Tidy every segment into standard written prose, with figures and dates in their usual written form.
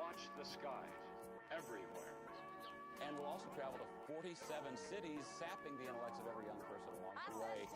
watch the skies everywhere. And we'll also travel to 47 cities, sapping the intellects of every young person along the way.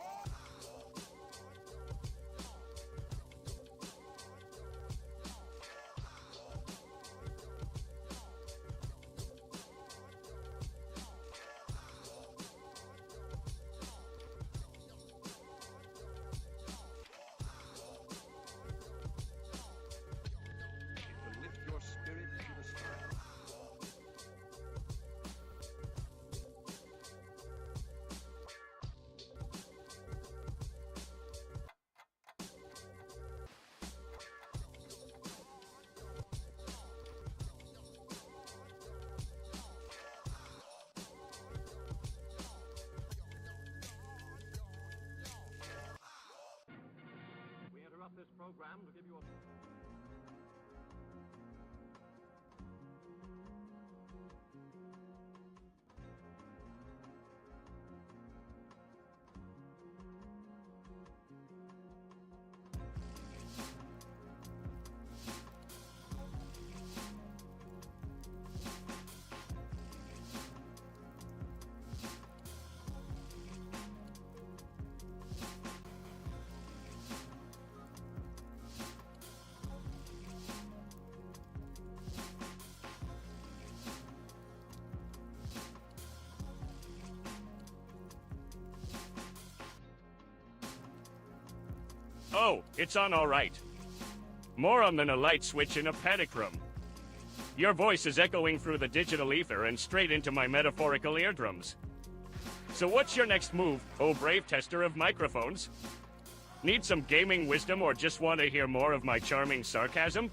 This program to give you a... Oh, it's on all right. More on than a light switch in a paddock room. Your voice is echoing through the digital ether and straight into my metaphorical eardrums. So what's your next move, oh brave tester of microphones? Need some gaming wisdom or just want to hear more of my charming sarcasm?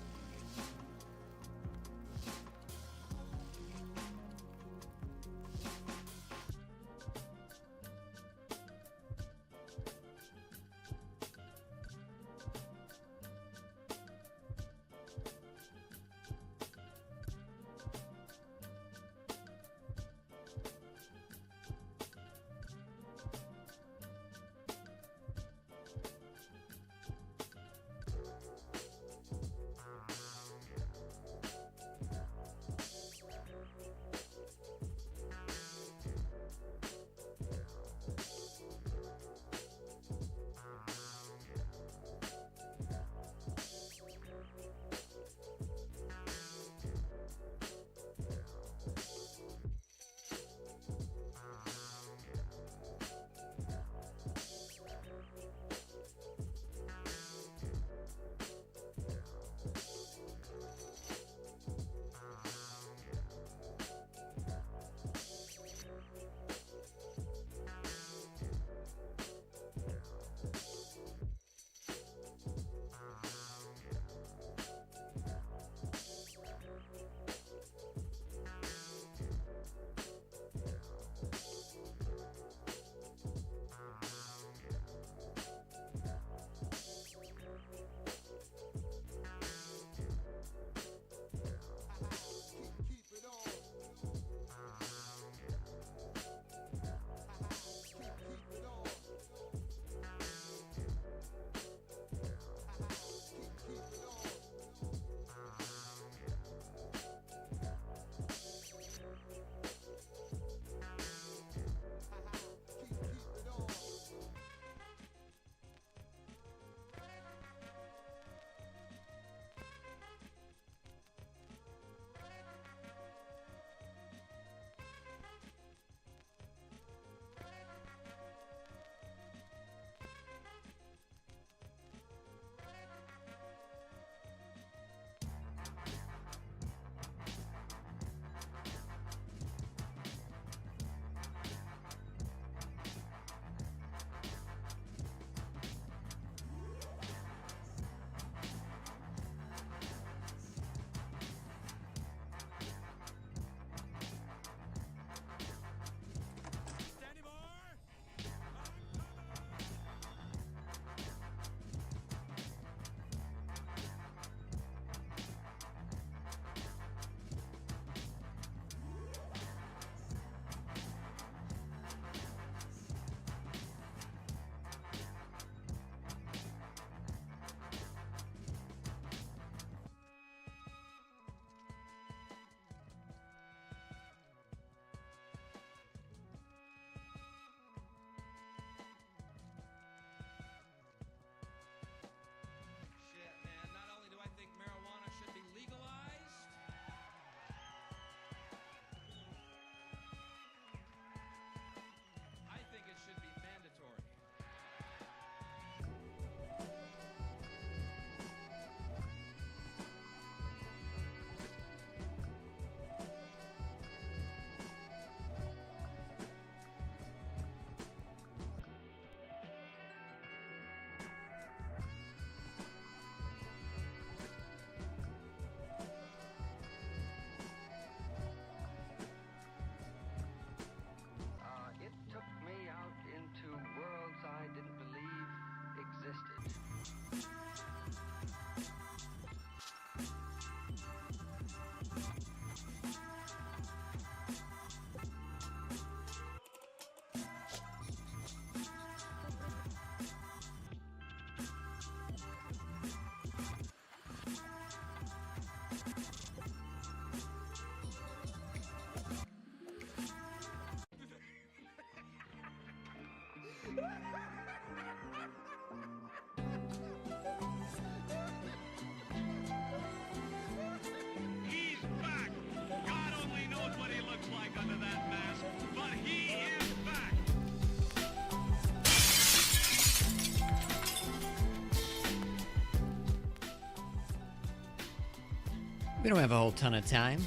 He's back! God only knows what he looks like under that mask, but he is back! We don't have a whole ton of time.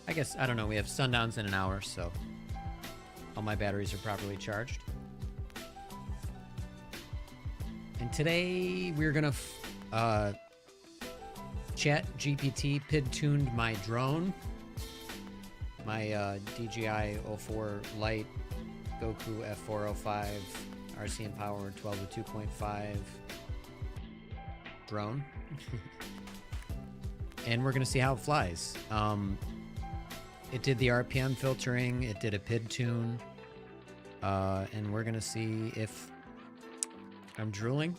I guess, I don't know, we have sundowns in an hour, so all my batteries are properly charged. And today we're gonna ChatGPT PID-tuned my drone, my DJI 04 Lite Goku F405 RCN power 12 to 2.5 drone. And we're gonna see how it flies. It did the RPM filtering, it did a PID tune, and we're gonna see if I'm drooling.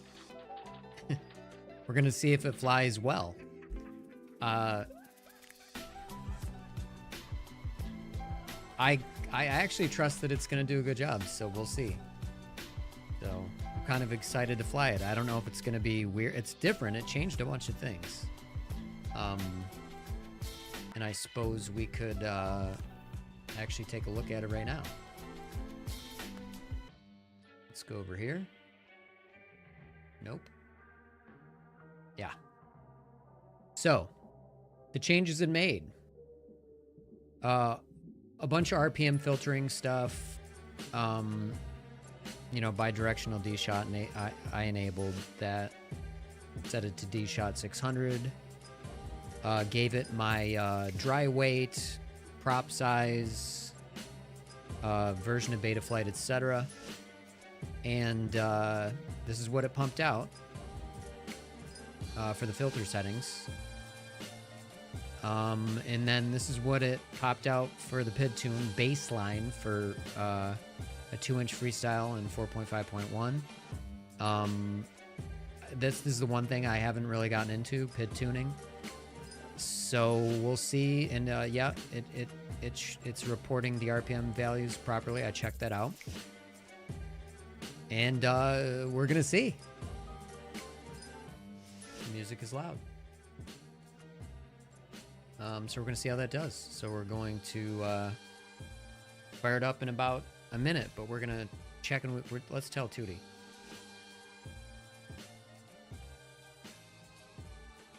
We're gonna see if it flies well. I actually trust that it's gonna do a good job, so we'll see. So I'm kind of excited to fly it. I don't know if it's gonna be weird. It's different. It changed a bunch of things. And I suppose we could actually take a look at it right now. Let's go over here. Nope. Yeah. So, the changes it made. A bunch of RPM filtering stuff. You know, bidirectional D-Shot, and I enabled that. Set it to D-Shot 600. Gave it my dry weight, prop size, version of Betaflight, etc. And this is what it pumped out for the filter settings. And then this is what it popped out for the PID tune baseline for a 2-inch freestyle and 4.5.1. This is the one thing I haven't really gotten into, PID tuning. So we'll see, and yeah, it's reporting the RPM values properly. I checked that out, and we're gonna see. The music is loud, so we're gonna see how that does. So we're going to fire it up in about a minute, but we're gonna check and let's tell Tootie.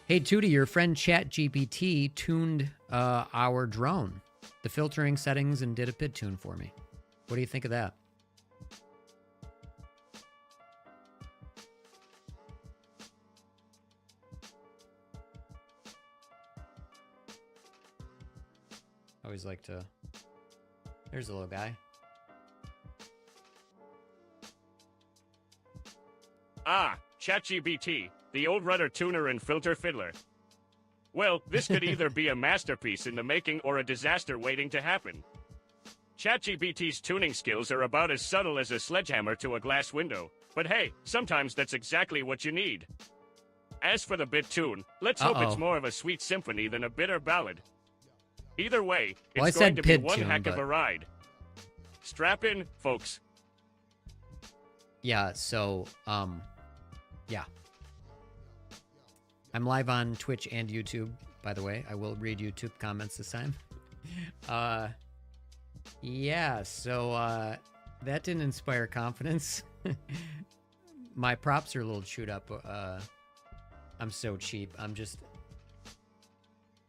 Hey Tootie, your friend ChatGPT tuned our drone, the filtering settings, and did a PID tune for me. What do you think of that? I always like to... There's a little guy. Ah, ChatGPT, the old rudder tuner and filter fiddler. Well, this could either be a masterpiece in the making or a disaster waiting to happen. ChatGPT's tuning skills are about as subtle as a sledgehammer to a glass window, but hey, sometimes that's exactly what you need. As for the bit tune, let's hope it's more of a sweet symphony than a bitter ballad. Either way, it's going to be one heck of a ride. Strap in, folks. Yeah, so, yeah. I'm live on Twitch and YouTube, by the way. I will read YouTube comments this time. Yeah, so, that didn't inspire confidence. My props are a little chewed up. I'm so cheap. I'm just...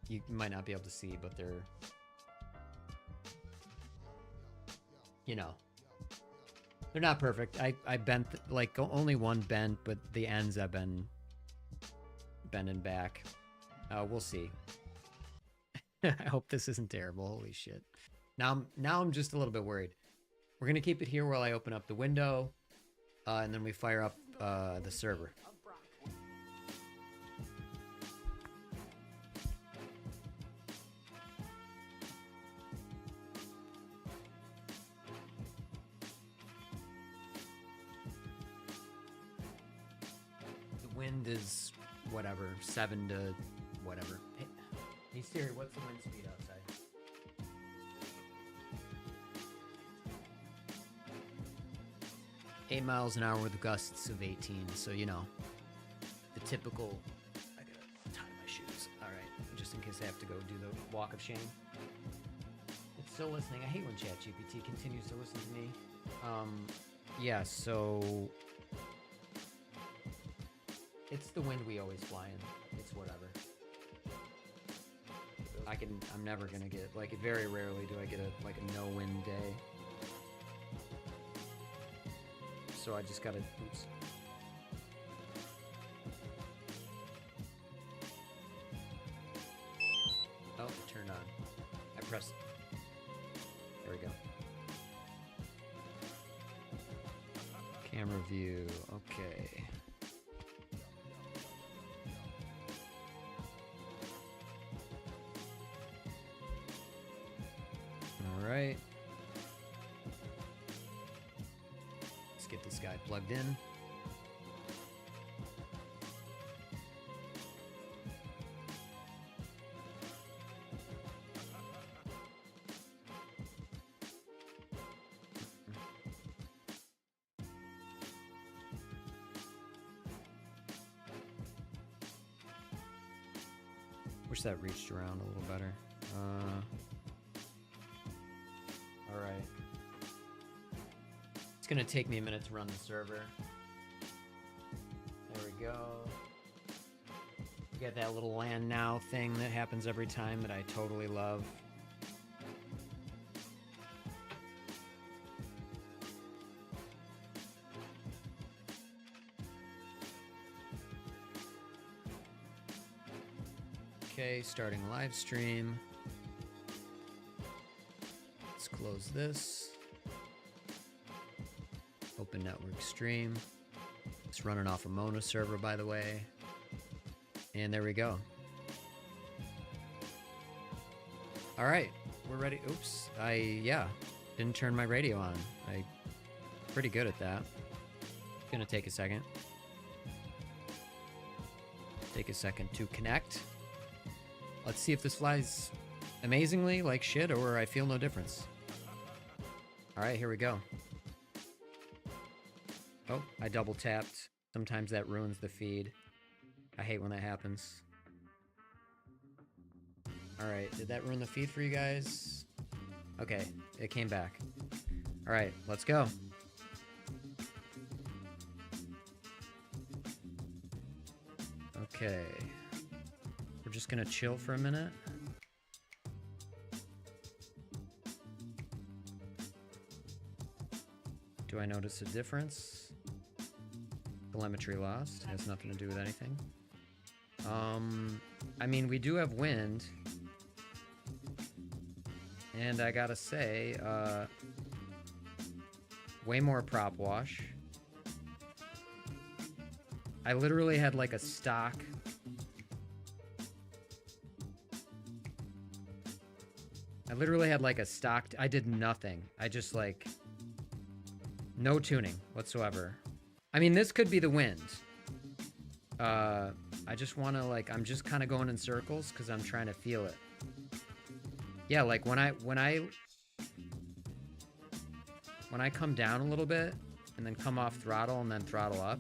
You might not be able to see, but they're... You know. They're not perfect. I bent, like, only one bent, but the ends have been bending back. We'll see. I hope this isn't terrible. Holy shit. Now I'm just a little bit worried. We're going to keep it here while I open up the window, and then we fire up the server. Wind is whatever, 7 to whatever. Hey Siri, what's the wind speed outside? 8 miles an hour with gusts of 18. So, you know, the typical. I gotta tie my shoes. All right, just in case I have to go do the walk of shame. It's still listening. I hate when ChatGPT continues to listen to me. Yeah, so it's the wind we always fly in. It's whatever. I'm never gonna get, like, very rarely do I get a no wind day. So I just gotta, oops. Oh, it turned on. I pressed, there we go. Camera view, okay. All right. Let's get this guy plugged in. Wish that reached around a little better. All right. It's gonna take me a minute to run the server. There we go. We got that little land now thing that happens every time that I totally love. Okay, starting live stream. Let's close this. Open network stream. It's running off a Mona server, by the way. And there we go. All right, we're ready. Oops, yeah, didn't turn my radio on. Pretty good at that. Gonna take a second. Take a second to connect. Let's see if this flies amazingly like shit or I feel no difference. All right, here we go. Oh, I double tapped. Sometimes that ruins the feed. I hate when that happens. All right, did that ruin the feed for you guys? Okay, it came back. All right, let's go. Okay. We're just gonna chill for a minute. Do I notice a difference? Telemetry lost. Has nothing to do with anything. I mean, we do have wind. And I gotta say, way more prop wash. I literally had like a stock. I did nothing. I just like, no tuning whatsoever. I mean, this could be the wind. I just want to like, I'm just kind of going in circles because I'm trying to feel it. Yeah, like when I come down a little bit and then come off throttle and then throttle up,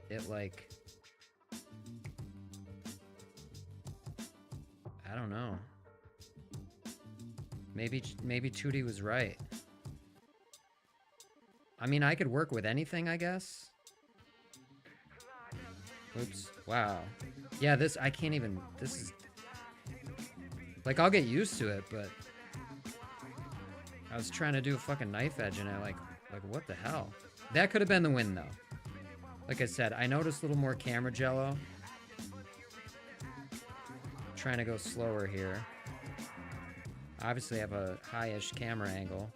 it like, I don't know. Maybe Tootie was right. I mean, I could work with anything, I guess. Oops. Wow. Yeah, I can't even, this is, like, I'll get used to it, but I was trying to do a fucking knife edge and I like, what the hell? That could have been the wind, though. Like I said, I noticed a little more camera jello. Trying to go slower here. Obviously, I have a high-ish camera angle.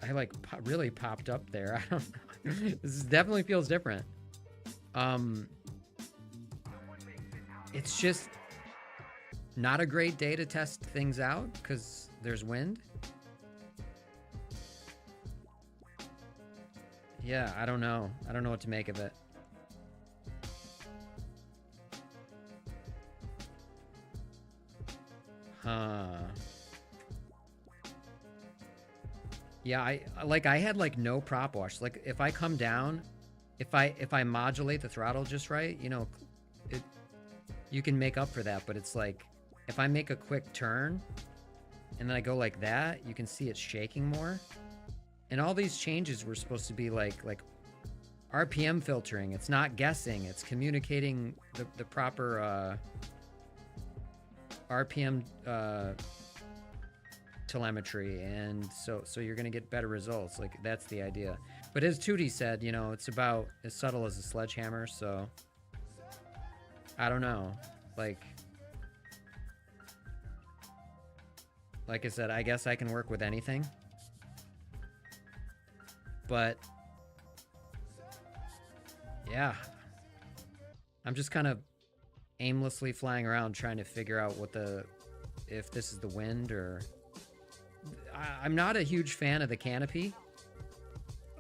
I like really popped up there. I don't know. This definitely feels different. It's just not a great day to test things out because there's wind. Yeah, I don't know. I don't know what to make of it. Huh. Yeah, I had like no prop wash. Like if I come down, if I modulate the throttle just right, you know, you can make up for that. But it's like if I make a quick turn and then I go like that, you can see it's shaking more. And all these changes were supposed to be like RPM filtering. It's not guessing. It's communicating the proper RPM telemetry, and so you're gonna get better results. Like that's the idea. But as Tootie said, you know, it's about as subtle as a sledgehammer. So I don't know. Like I said, I guess I can work with anything. But yeah, I'm just kind of aimlessly flying around trying to figure out if this is the wind or... I'm not a huge fan of the canopy.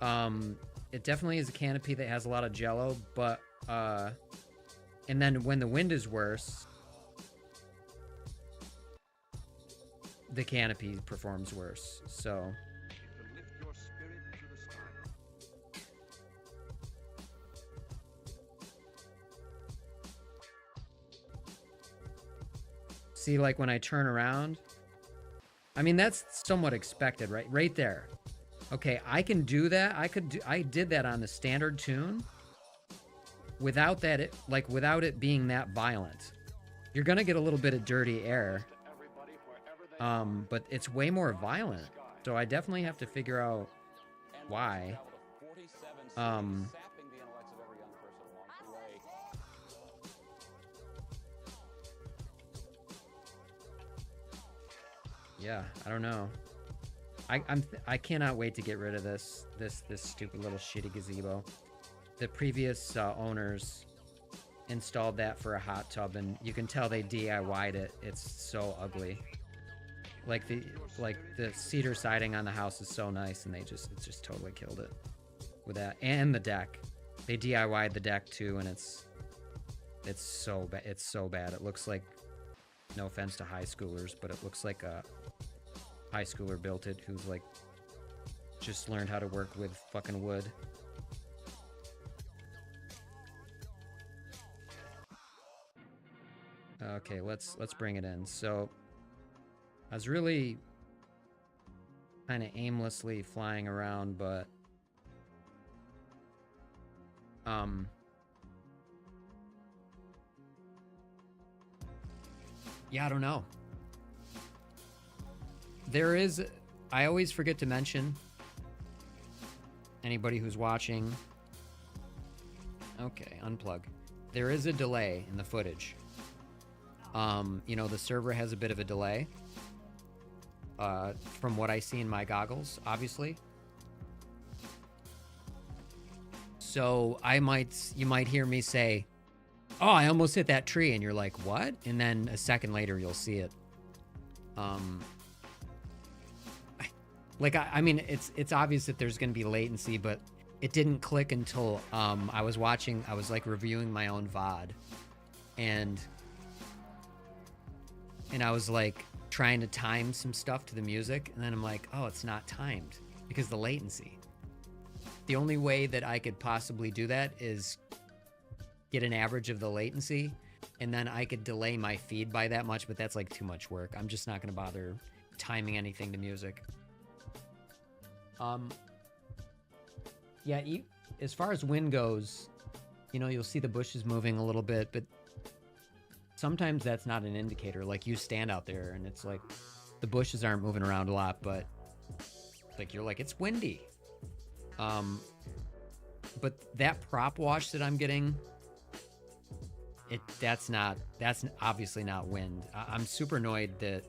It definitely is a canopy that has a lot of jello, but and then when the wind is worse, the canopy performs worse. So see, like when I turn around, I mean, that's somewhat expected, right? Right there. Okay, I can do that. I did that on the standard tune without that, without it being that violent. You're gonna get a little bit of dirty air, but it's way more violent. So I definitely have to figure out why. Yeah, I don't know. I cannot wait to get rid of this stupid little shitty gazebo. The previous owners installed that for a hot tub, and you can tell they DIY'd it. It's so ugly. Like the cedar siding on the house is so nice, and it just totally killed it with that. And the deck, they DIY'd the deck too, and it's so bad. It's so bad. It looks like, no offense to high schoolers, but it looks like a high schooler built it who's like just learned how to work with fucking wood. Okay, let's bring it in. So I was really kind of aimlessly flying around, but yeah, I don't know. There is, I always forget to mention, anybody who's watching, okay, unplug. There is a delay in the footage. You know, the server has a bit of a delay, from what I see in my goggles, obviously. So you might hear me say, "Oh, I almost hit that tree," and you're like, "What?" And then a second later, you'll see it. I mean, it's obvious that there's going to be latency, but it didn't click until I was like reviewing my own VOD, and I was like trying to time some stuff to the music, and then I'm like, oh, it's not timed because the latency. The only way that I could possibly do that is get an average of the latency, and then I could delay my feed by that much, but that's like too much work. I'm just not going to bother timing anything to music. Yeah, as far as wind goes, you know, you'll see the bushes moving a little bit, but sometimes that's not an indicator. Like you stand out there and it's like the bushes aren't moving around a lot, but like you're like, it's windy. But that prop wash that I'm getting, that's obviously not wind. I'm super annoyed that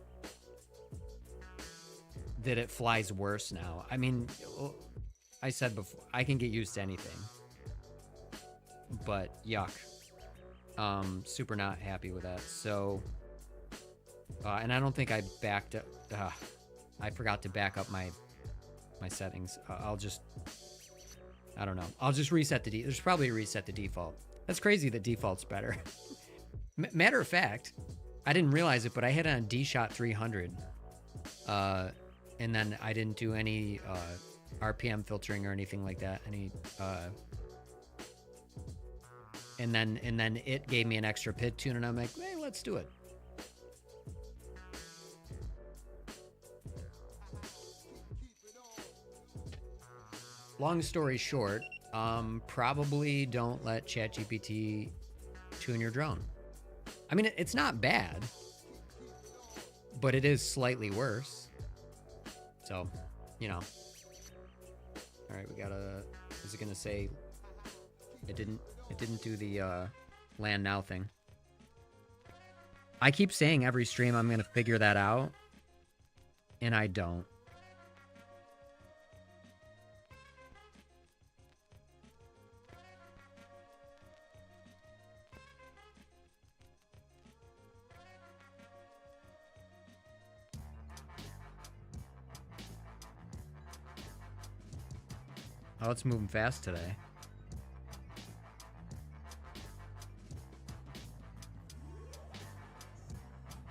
it flies worse now. I mean, I said before, I can get used to anything, but yuck. Super not happy with that. So, and I don't think I backed up. I forgot to back up my settings. I don't know. I'll just reset there's probably a reset to default. That's crazy that default's better. Matter of fact, I didn't realize it, but I had it on D-Shot 300. And then I didn't do any RPM filtering or anything like that. And then it gave me an extra pit tune, and I'm like, hey, let's do it. Long story short, probably don't let ChatGPT tune your drone. I mean, it's not bad, but it is slightly worse. So, you know. All right, we gotta. Is it gonna say? It didn't do the land now thing. I keep saying every stream I'm gonna figure that out, and I don't. Oh, it's moving fast today.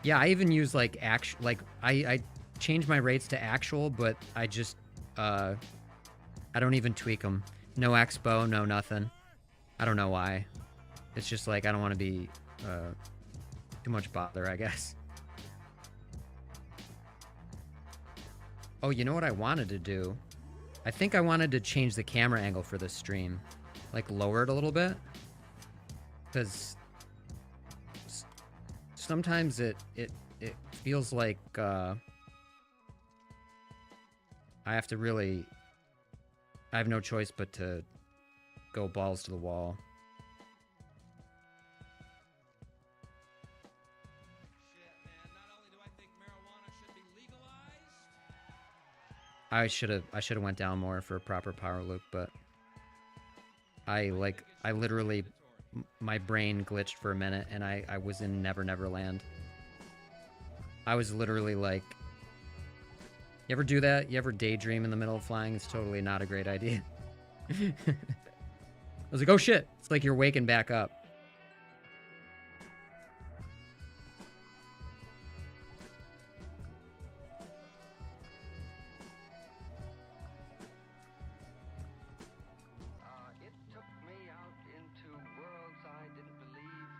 Yeah, I even use like I change my rates to actual, but I just I don't even tweak them. No expo, no nothing. I don't know why. It's just like I don't want to be too much bother, I guess. Oh, you know what I wanted to do? I think I wanted to change the camera angle for this stream. Like lower it a little bit. Because sometimes it feels like I have to really... I have no choice but to go balls to the wall. I should have went down more for a proper power loop, but I literally, my brain glitched for a minute and I was in Never Never Land. I was literally like, you ever do that? You ever daydream in the middle of flying? It's totally not a great idea. I was like, oh shit. It's like you're waking back up.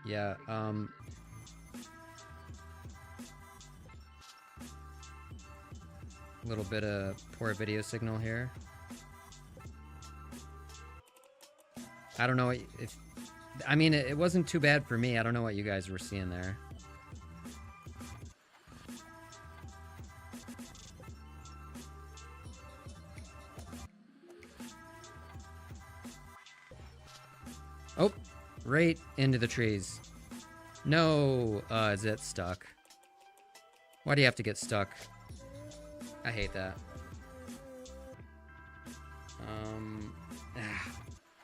Yeah, little bit of poor video signal here. I don't know if... I mean, it wasn't too bad for me. I don't know what you guys were seeing there. Oh, right into the trees. No, is it stuck? Why do you have to get stuck? I hate that.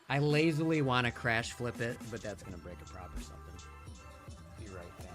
I lazily want to crash flip it, but that's gonna break a prop or something. Be right back.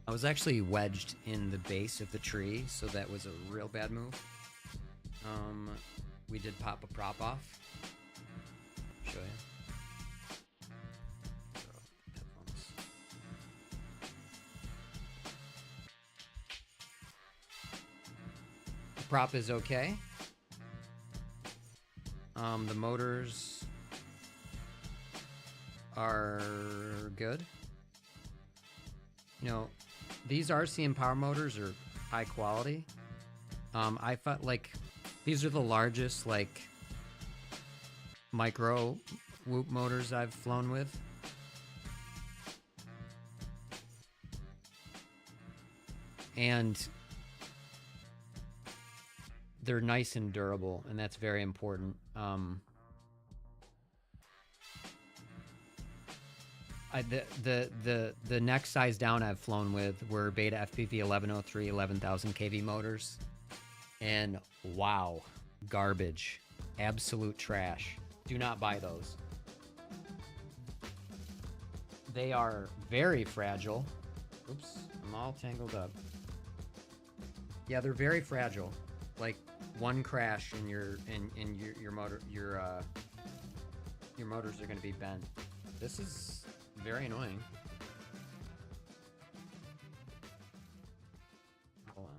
I was actually wedged in the base of the tree, so that was a real bad move. We did pop a prop off. Show you. The prop is okay. The motors are good. You know, these RCM power motors are high quality, I thought like these are the largest like micro whoop motors I've flown with. And they're nice and durable, and that's very important. The next size down I've flown with were Beta FPV 1103 11,000 kV motors, and wow, garbage, absolute trash. Do not buy those. They are very fragile. Oops, I'm all tangled up. Yeah, they're very fragile. Like one crash and your motor your motors are going to be bent. This is very annoying. Hold on.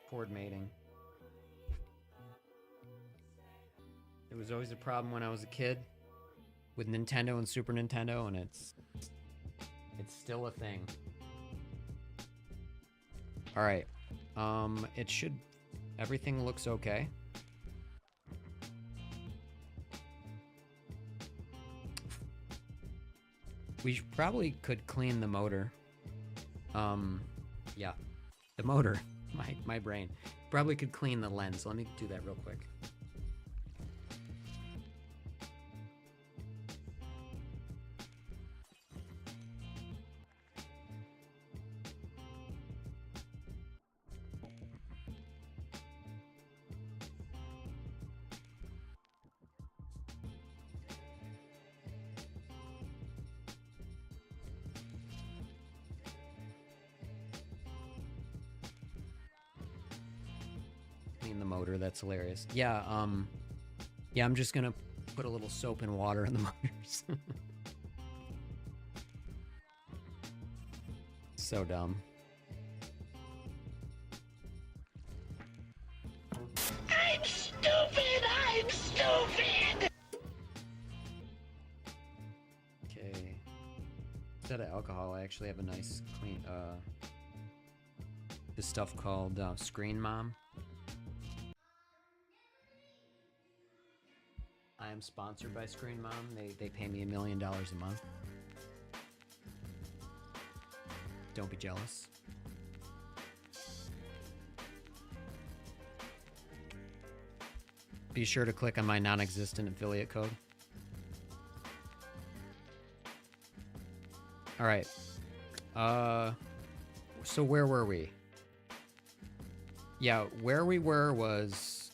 Cord mating. It was always a problem when I was a kid with Nintendo and Super Nintendo, and it's still a thing. All right. It should, everything looks okay. We probably could clean the motor. Yeah, the motor, my brain. Probably could clean the lens. Let me do that real quick. The motor, that's hilarious. Yeah, yeah, I'm just gonna put a little soap and water in the motors. So dumb. I'm stupid! I'm stupid! Okay. Instead of alcohol, I actually have a nice clean, this stuff called Screen Mom. I am sponsored by Screen Mom. They pay me $1 million a month. Don't be jealous. Be sure to click on my non-existent affiliate code. All right. So where were we? Yeah, where we were was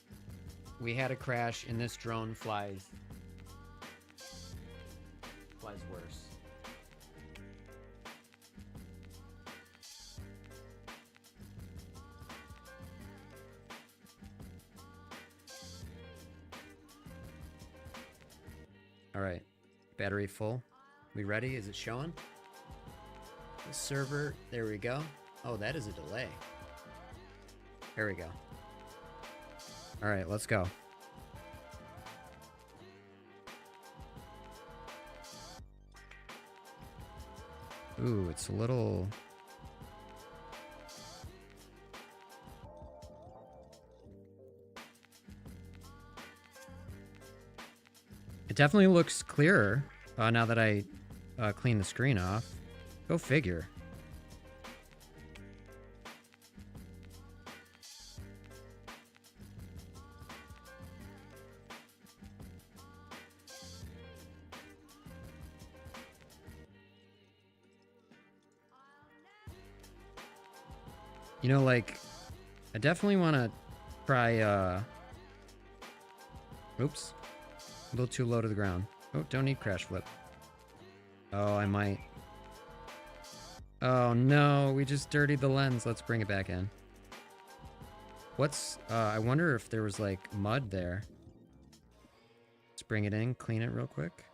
we had a crash and this drone flies worse. All right, battery full. We ready? Is it showing? The server, there we go. Oh, that is a delay. There we go. All right, let's go. Ooh, it's a little... It definitely looks clearer now that I clean the screen off. Go figure. You know, like, I definitely want to try, oops. A little too low to the ground. Oh, don't need crash flip. Oh, I might. Oh, no, we just dirtied the lens. Let's bring it back in. What's, I wonder if there was, like, mud there. Let's bring it in, clean it real quick.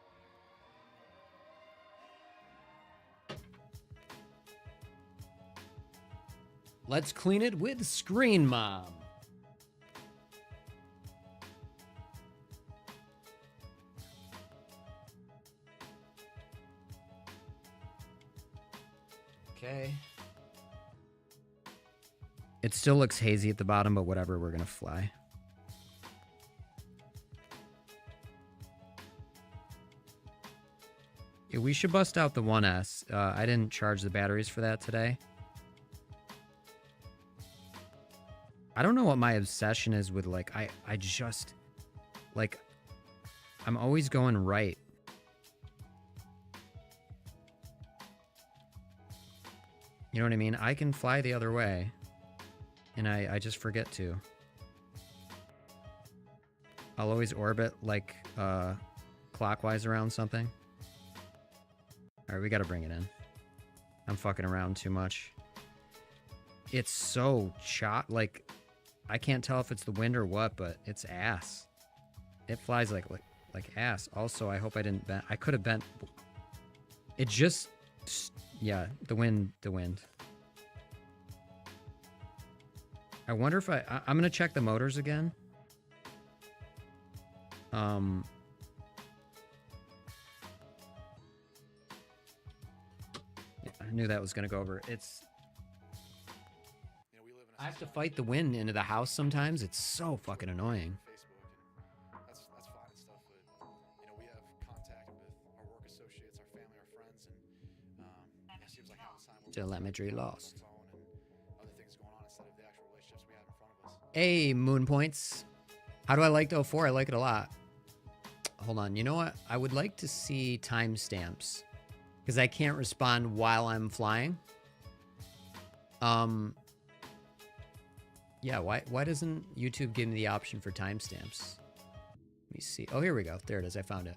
Let's clean it with Screen Mom. Okay. It still looks hazy at the bottom, but whatever, we're gonna fly. Yeah, we should bust out the 1S. I didn't charge the batteries for that today. I don't know what my obsession is with, like, I just, like, I'm always going right. You know what I mean? I can fly the other way, and I just forget to. I'll always orbit, like, clockwise around something. Alright, we gotta bring it in. I'm fucking around too much. It's so like, I can't tell if it's the wind or what, but it's ass. It flies like ass. Also, I hope I didn't bend. I could have bent. It just, yeah, the wind. I wonder if I'm gonna check the motors again. Yeah, I knew that was gonna go over. It's. I have to fight the wind into the house sometimes. It's so fucking annoying. That's fine and stuff, but we have contact with our work associates, our family, our friends, and it seems like half the time we're Telemetry lost. and other things going on instead of the actual relationships we have in front of us. Hey, Moon Points. How do I like the 04? I like it a lot. Hold on. You know what? I would like to see timestamps because I can't respond while I'm flying. Yeah, why doesn't YouTube give me the option for timestamps? Let me see. Oh, here we go. There it is. I found it.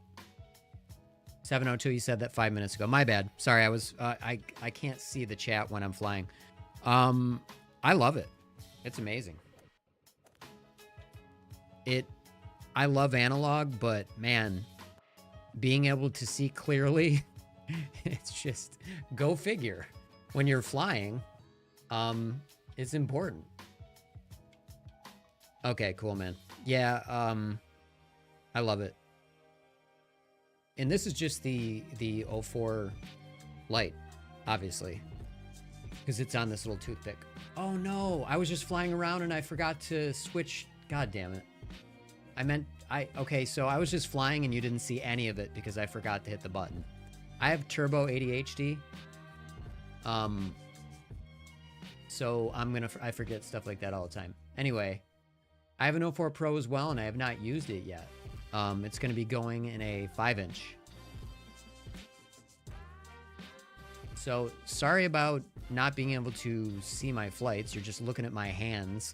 7:02. You said that 5 minutes ago. My bad. Sorry, I was I can't see the chat when I'm flying. I love it. It's amazing. I love analog, but man, being able to see clearly, it's just go figure. When you're flying, it's important. Okay, cool, man. Yeah, I love it. And this is just the 04 Lite, obviously, because it's on this little toothpick. Oh no, I was just flying around and I forgot to switch. God damn it. Okay, so I was just flying and you didn't see any of it because I forgot to hit the button. I have turbo ADHD. So I forget stuff like that all the time. Anyway, I have an 04 Pro as well, and I have not used it yet. It's going to be going in a 5-inch. So, sorry about not being able to see my flights. You're just looking at my hands.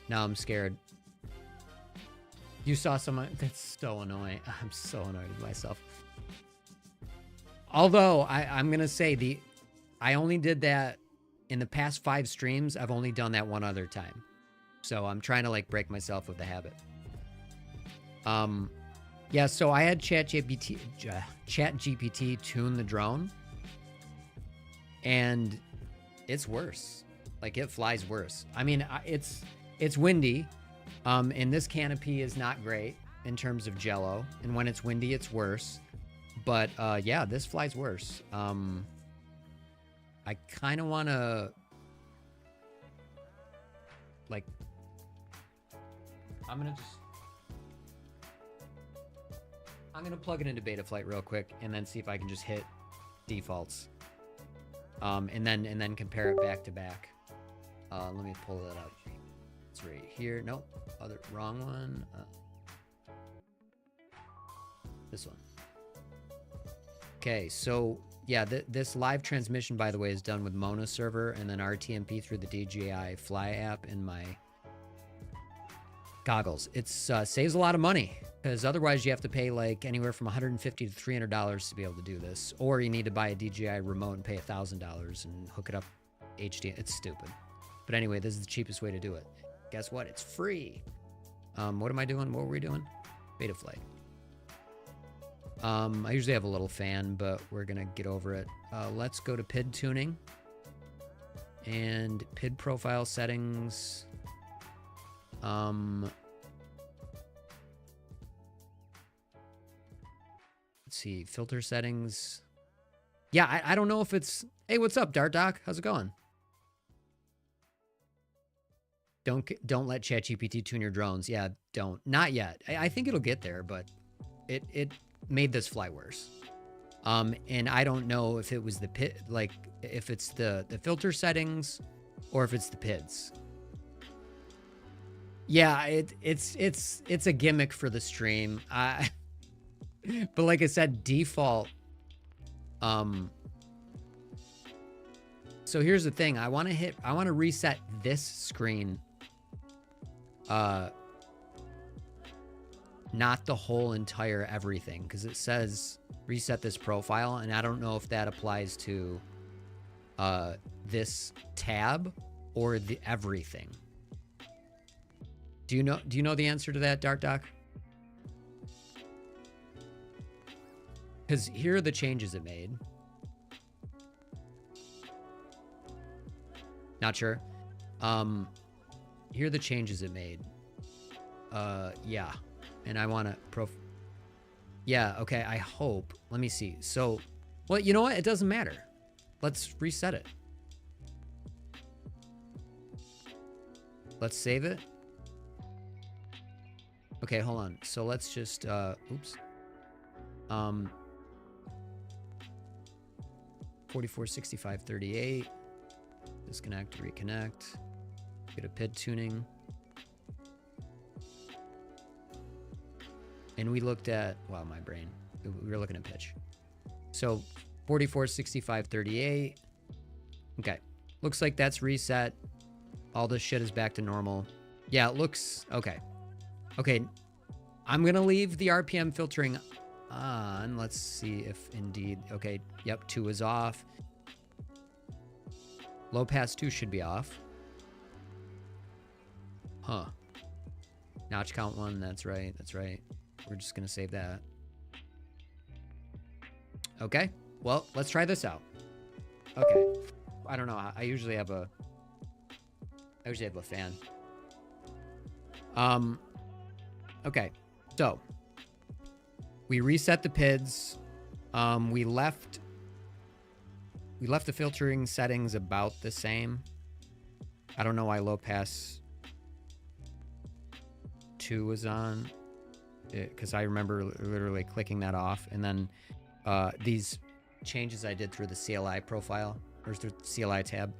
Now I'm scared. You saw someone... That's so annoying. I'm so annoyed with myself. Although, I'm going to say I only did that in the past 5 streams. I've only done that one other time. So I'm trying to like break myself with the habit. Yeah, so I had ChatGPT tune the drone. And it's worse. Like it flies worse. I mean, it's windy. And this canopy is not great in terms of jello. And when it's windy, it's worse. But yeah, this flies worse. I kind of want to like I'm gonna plug it into Betaflight real quick and then see if I can just hit defaults. And then compare it back to back. Let me pull that up. It's right here. Nope. Wrong one. This one. Okay, so yeah, this live transmission, by the way, is done with Mona server and then RTMP through the DJI Fly app in my goggles. It saves a lot of money because otherwise you have to pay like anywhere from $150 to $300 to be able to do this, or you need to buy a DJI remote and pay $1,000 and hook it up HD. It's stupid. But anyway, this is the cheapest way to do it. Guess what? It's free. What am I doing? What were we doing? Betaflight. I usually have a little fan, but we're gonna get over it. Let's go to PID tuning and PID profile settings. Let's see, filter settings. Yeah, I don't know if it's Hey, what's up, Dart Doc? How's it going? Don't let ChatGPT tune your drones. Yeah, don't. Not yet. I think it'll get there, but it made this fly worse. And I don't know if it was the pit, like if it's the filter settings or if it's the PIDs. Yeah, it's a gimmick for the stream. But like I said, default. So here's the thing. I want to reset this screen. Not the whole entire everything, because it says reset this profile, and I don't know if that applies to this tab or the everything. Do you know the answer to that, Dart Doc? Because here are the changes it made. Not sure. Here are the changes it made. Yeah. And I want to yeah, okay, I hope. Let me see. So, well, you know what? It doesn't matter. Let's reset it. Let's save it. Okay, hold on. So let's just, oops. 44, 65, 38. Disconnect, reconnect. Get a PID tuning. And we looked at, wow, my brain. We were looking at pitch. So 44, 65, 38. Okay. Looks like that's reset. All this shit is back to normal. Yeah, it looks, okay. Okay. I'm going to leave the RPM filtering on. Let's see if indeed, okay. Yep, 2 is off. Low pass 2 should be off. Huh. Notch count 1, that's right, that's right. We're just going to save that. Okay. Well, let's try this out. Okay. I don't know. I usually have a fan. Okay. So, we reset the PIDs. We left the filtering settings about the same. I don't know why low pass 2 was on, because I remember literally clicking that off. And then these changes I did through the CLI profile, or through the CLI tab.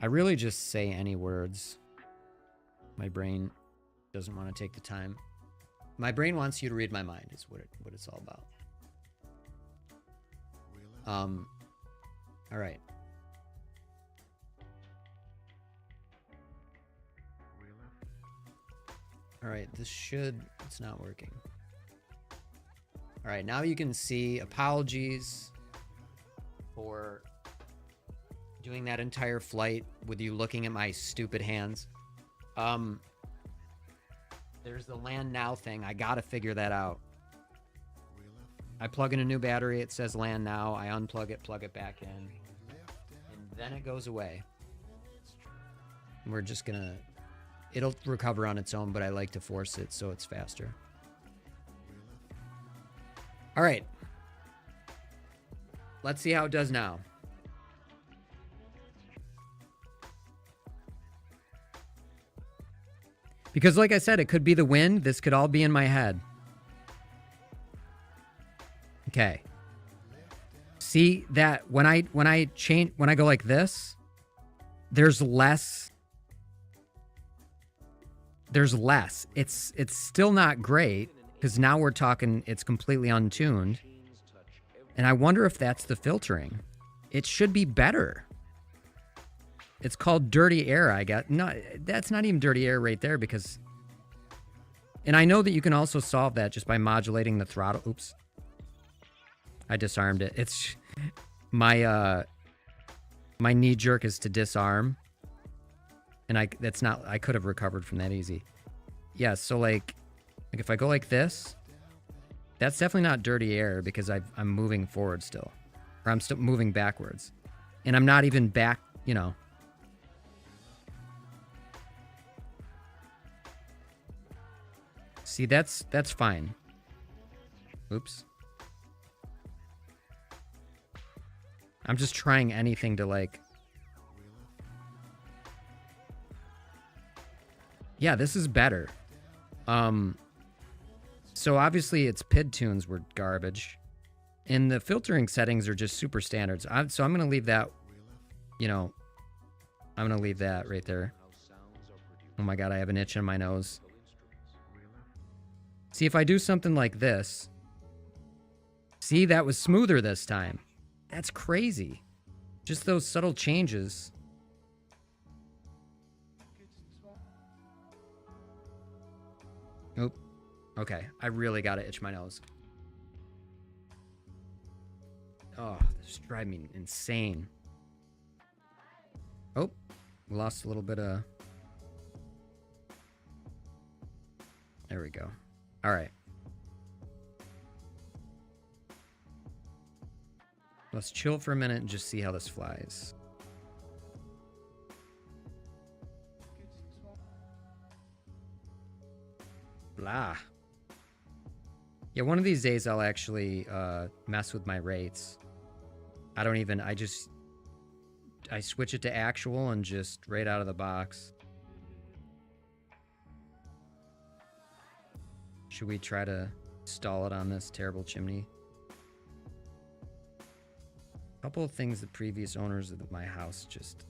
I really just say any words. My brain doesn't want to take the time. My brain wants you to read my mind, is what it's all about. All right. All right, it's not working. All right, now you can see, apologies for doing that entire flight with you looking at my stupid hands. There's the land now thing. I gotta figure that out. I plug in a new battery, it says land now. I unplug it, plug it back in, and then it goes away. We're just gonna, it'll recover on its own, but I like to force it so it's faster. All right. Let's see how it does now. Because like I said, it could be the wind. This could all be in my head. Okay. See that when I go like this, there's less. It's still not great, because now we're talking it's completely untuned. And I wonder if that's the filtering. It should be better. It's called dirty air, I guess. No, that's not even dirty air right there, because... And I know that you can also solve that just by modulating the throttle. Oops. I disarmed it. It's... My knee jerk is to disarm. And I could have recovered from that easy. Yeah, so like if I go like this, that's definitely not dirty air, because I'm moving forward still. Or I'm still moving backwards. And I'm not even back, you know... See, that's fine. Oops. I'm just trying anything to like... Yeah, this is better. So obviously its PID tunes were garbage. And the filtering settings are just super standards. So I'm going to leave that, you know, I'm going to leave that right there. Oh my God, I have an itch in my nose. See, if I do something like this, see, that was smoother this time. That's crazy. Just those subtle changes. Oop. Okay, I really gotta itch my nose. Oh, this drives me insane. Oh, we lost a little bit of... There we go. All right. Let's chill for a minute and just see how this flies. Blah. Yeah, one of these days I'll actually mess with my rates. I switch it to actual and just right out of the box. Should we try to stall it on this terrible chimney? A couple of things the previous owners of my house just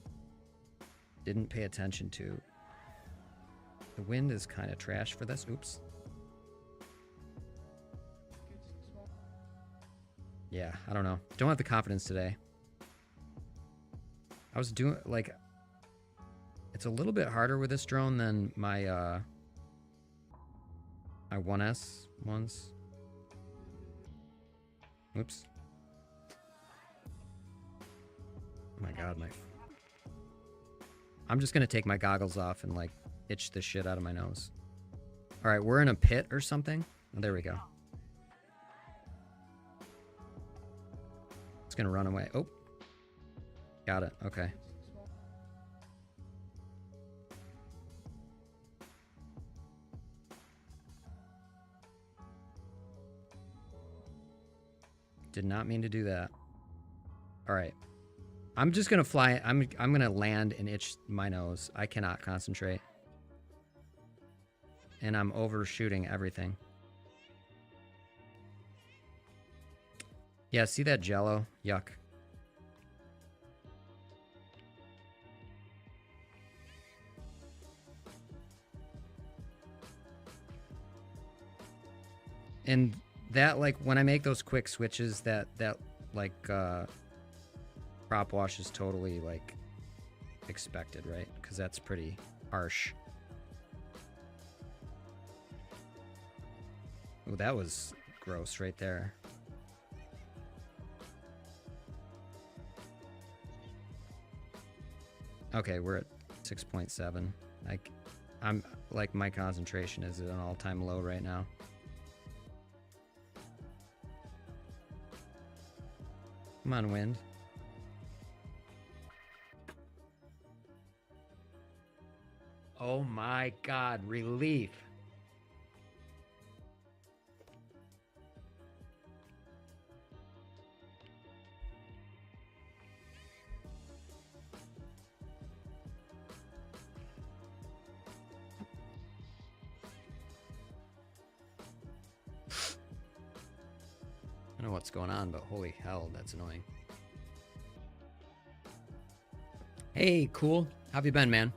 didn't pay attention to. The wind is kind of trash for this. Oops. Yeah, I don't know. Don't have the confidence today. I was doing, like, it's a little bit harder with this drone than my, my 1S ones. Oops. Oh my God, I'm just gonna take my goggles off and, like, itch the shit out of my nose. All right, we're in a pit or something. Oh, there we go. It's gonna run away. Oh, got it. Okay. Did not mean to do that. All right. I'm just gonna fly. I'm gonna land and itch my nose. I cannot concentrate. And I'm overshooting everything. Yeah, see that jello? Yuck. And that, like, when I make those quick switches, that like prop wash is totally, like, expected, right? Because that's pretty harsh. Oh, that was gross right there. Okay, we're at 6.7. I'm like, my concentration is at an all-time low right now. Come on, wind. Oh my God, relief. I don't know what's going on, but holy hell, that's annoying. Hey, cool. How have you been, man?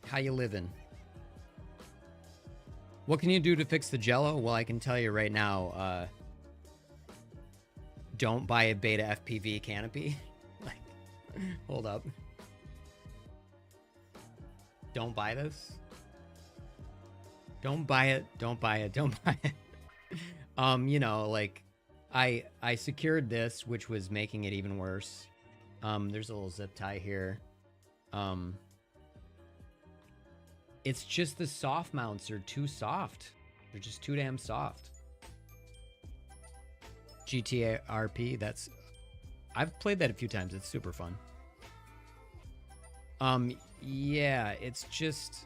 How you living? What can you do to fix the jello? Well, I can tell you right now, don't buy a beta FPV canopy. Like, hold up. Don't buy this. Don't buy it. Don't buy it. Don't buy it. You know, like, I secured this, which was making it even worse. There's a little zip tie here. It's just the soft mounts are too soft. They're just too damn soft. GTA RP, that's... I've played that a few times. It's super fun. Yeah, it's just...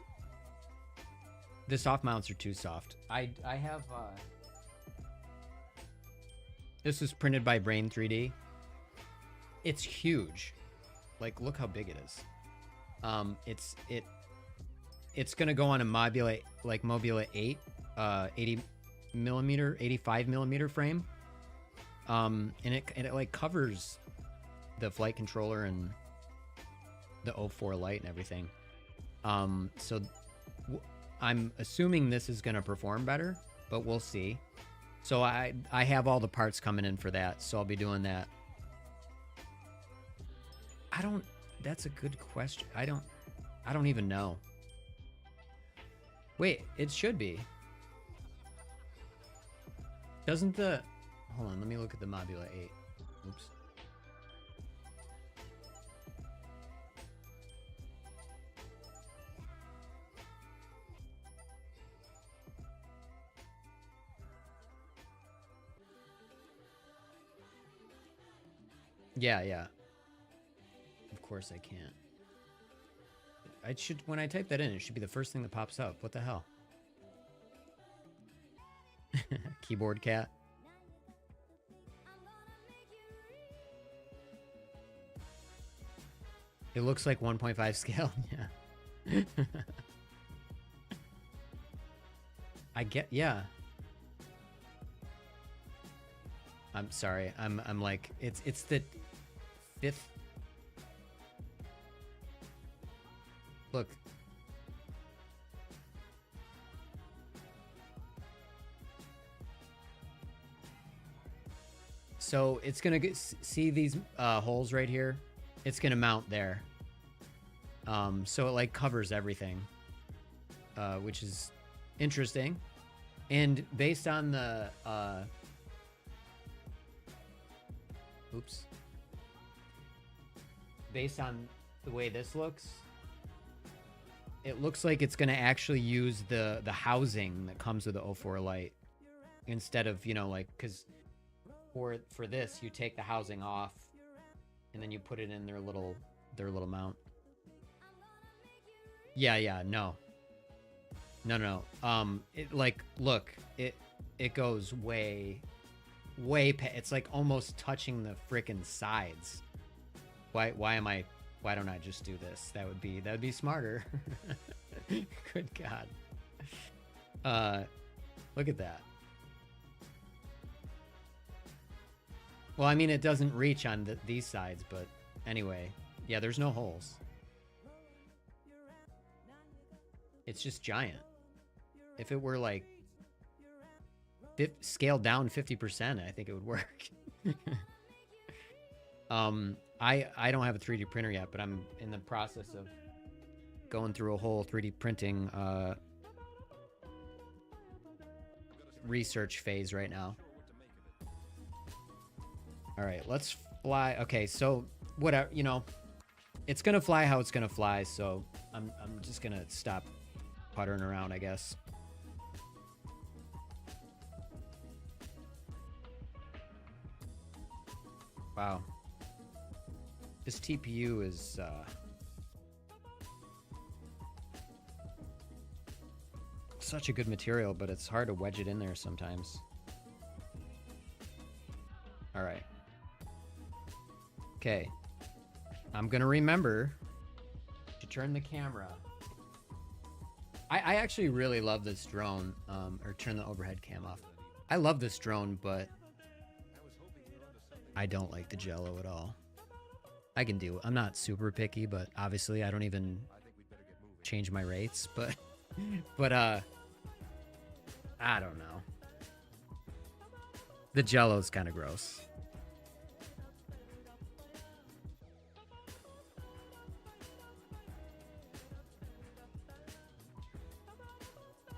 The soft mounts are too soft. I have, This is printed by Brain 3D. It's huge. Like, look how big it is. It's gonna go on a Mobula, like Mobula 8, 80 millimeter, 85 millimeter frame. And it like covers the flight controller and the 04 Lite and everything. So I'm assuming this is gonna perform better, but we'll see. So I have all the parts coming in for that, so I'll be doing that. That's a good question. I don't even know. Wait, it should be. Doesn't the... Hold on, let me look at the Mobula 8. Oops. Yeah. Of course I can't. When I type that in, it should be the first thing that pops up. What the hell? Keyboard cat. It looks like 1.5 scale. Yeah. Yeah. I'm sorry. I'm like, it's the fifth. Look. So it's gonna see these holes right here. It's gonna mount there. So it like covers everything, which is interesting. And based on the oops. Based on the way this looks, it looks like it's going to actually use the housing that comes with the 04 Lite instead of, you know, like, because for this, you take the housing off and then you put it in their little mount. Yeah, no. It like, look, it goes way it's like almost touching the frickin' sides. Why don't I just do this? That would be smarter. Good God. Look at that. Well, I mean, it doesn't reach on these sides, but anyway, yeah, there's no holes. It's just giant. If it were like scaled down 50%, I think it would work. I don't have a 3D printer yet, but I'm in the process of going through a whole 3D printing research phase right now. All right, let's fly. Okay, so whatever, you know, it's gonna fly how it's gonna fly. So I'm just gonna stop puttering around, I guess. Wow. This TPU is such a good material, but it's hard to wedge it in there sometimes. All right. Okay. I'm gonna remember to turn the camera. I actually really love this drone, or turn the overhead cam off. I love this drone, but I don't like the Jello at all. I can do it. I'm not super picky, but obviously I don't even change my rates, but I don't know. The Jello's kind of gross.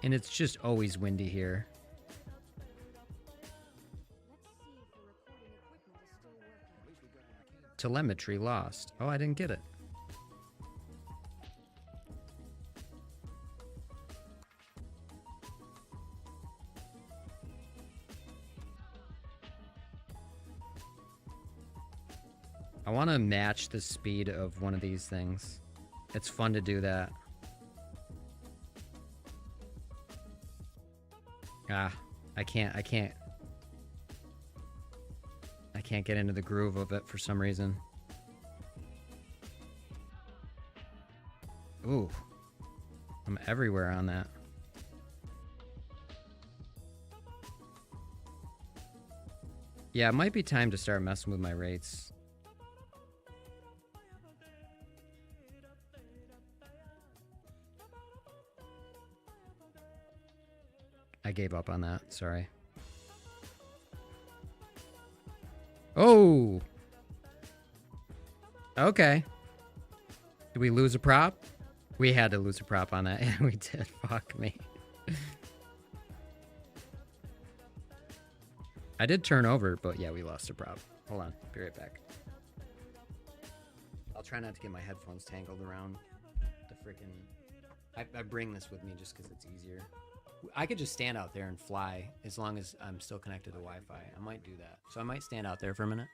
And it's just always windy here. Telemetry lost. Oh, I didn't get it. I want to match the speed of one of these things. It's fun to do that. Ah, I can't. I can't get into the groove of it for some reason. Ooh. I'm everywhere on that. Yeah, it might be time to start messing with my rates. I gave up on that, sorry. Oh! Okay. Did we lose a prop? We had to lose a prop on that. Yeah, we did. Fuck me. I did turn over, but yeah, we lost a prop. Hold on. Be right back. I'll try not to get my headphones tangled around the freaking... I bring this with me just because it's easier. I could just stand out there and fly as long as I'm still connected to Wi-Fi. I might do that. So I might stand out there for a minute.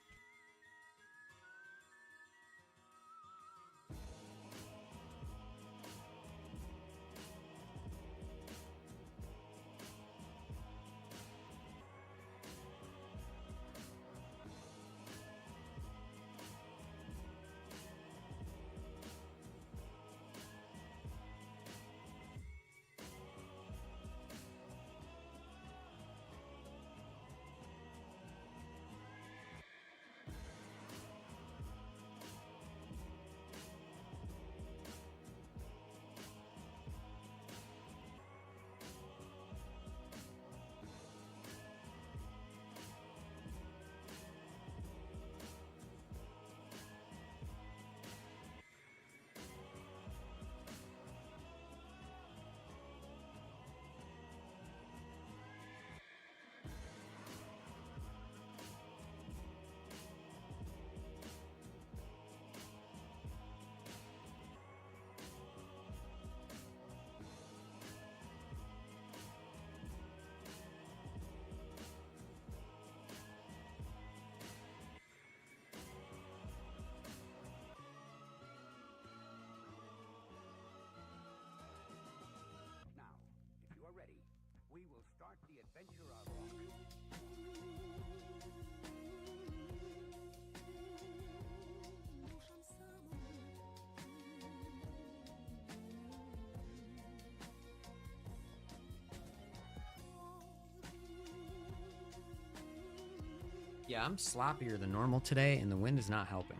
Yeah, I'm sloppier than normal today, and the wind is not helping.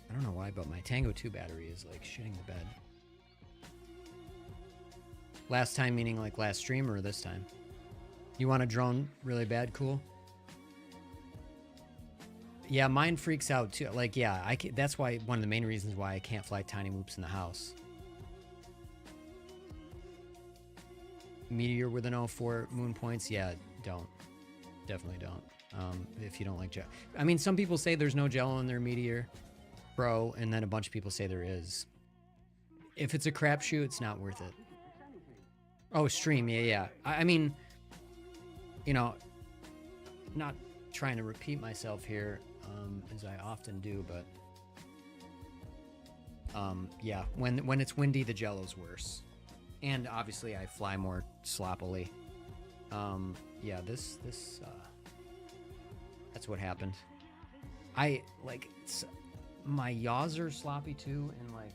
I don't know why, but my Tango 2 battery is like shitting the bed. Last time meaning like last stream or this time? You want a drone really bad? Cool. Yeah, mine freaks out too. Like, yeah, that's why one of the main reasons why I can't fly tiny whoops in the house. Meteor with an 04 moon points, yeah, don't. Definitely don't. If you don't like Jello. I mean, some people say there's no Jello in their Meteor Pro, and then a bunch of people say there is. If it's a crapshoot, it's not worth it. Oh, stream, yeah. I mean, you know, not trying to repeat myself here, as I often do, but yeah, when it's windy, the Jello's worse. And obviously I fly more sloppily. Yeah, this that's what happened. My yaws are sloppy too, and like,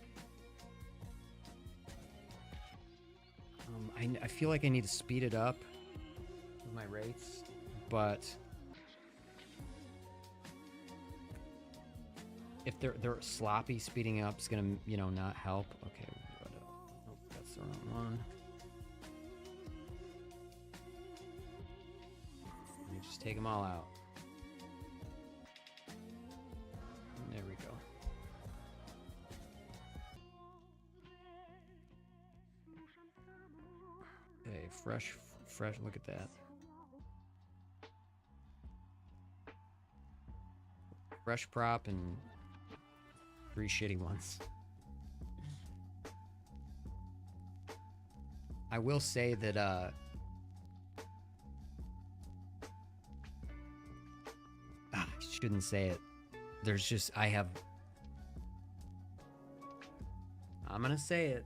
I feel like I need to speed it up with my rates, but if they're sloppy, speeding up is gonna, you know, not help. Okay. That's the wrong one. Let me just take them all out. There we go. Okay, fresh, look at that. Fresh prop and 3 shitty ones. I will say that I shouldn't say it. There's just I'm gonna say it.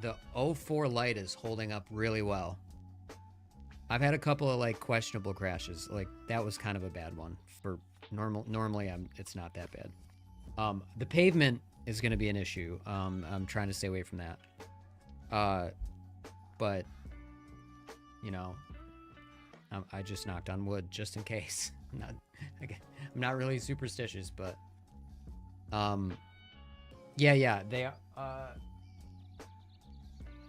The 04 Lite is holding up really well. I've had a couple of like questionable crashes. Like that was kind of a bad one. For normally it's not that bad. The pavement is going to be an issue. I'm trying to stay away from that. But you know, I just knocked on wood just in case. I'm not really superstitious, but yeah,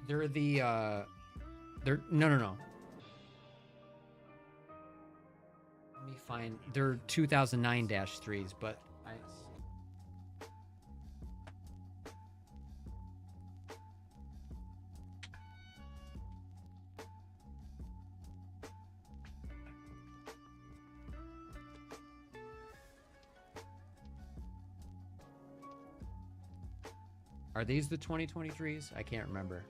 they're the no. Let me find. They're 2009-3s, but are these the 2023s? I can't remember.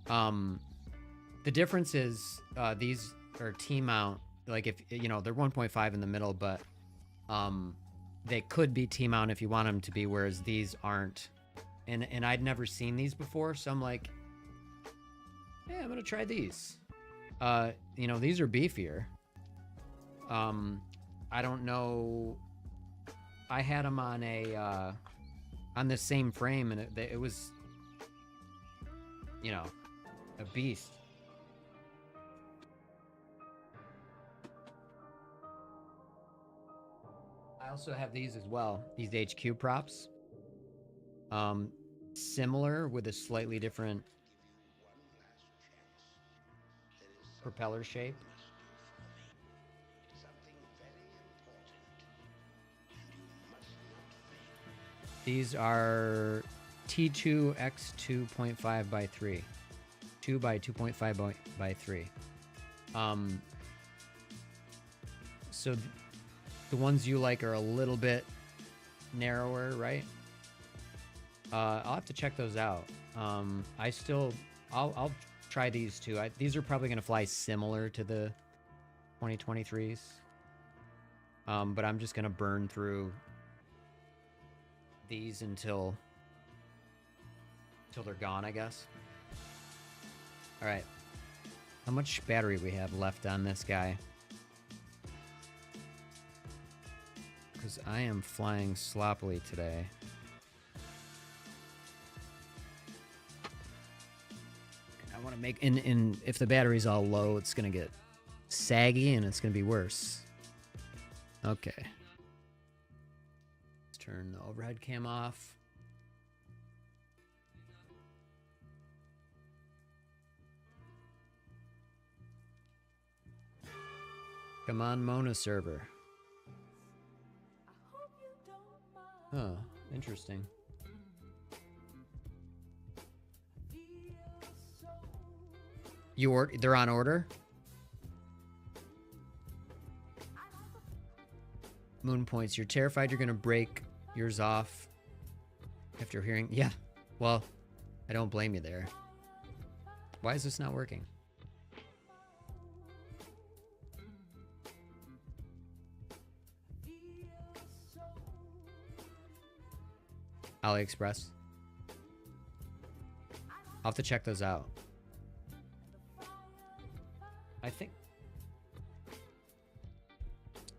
The difference is these are T-mount. Like if you know they're 1.5 in the middle, but they could be T-mount if you want them to be, whereas these aren't. And I'd never seen these before, so I'm like, yeah, I'm gonna try these. You know, these are beefier. I don't know. I had them on a on the same frame, and it was, you know, a beast. I also have these as well. These HQ props. Similar with a slightly different propeller shape. These are T2X 2.5 by 3. 2 by 2.5 by 3. So the ones you like are a little bit narrower, right? I'll have to check those out. I'll try these too. These are probably going to fly similar to the 2023s. But I'm just going to burn through these until they're gone, I guess. All right. How much battery we have left on this guy? Because I am flying sloppily today. I want to make, and if the battery's all low, it's going to get saggy and it's going to be worse. Okay. Let's turn the overhead cam off. Come on, Mona server. Oh, interesting. They're on order? Moon points. You're terrified you're gonna break yours off after hearing. Yeah. Well, I don't blame you there. Why is this not working? AliExpress. I'll have to check those out. I think...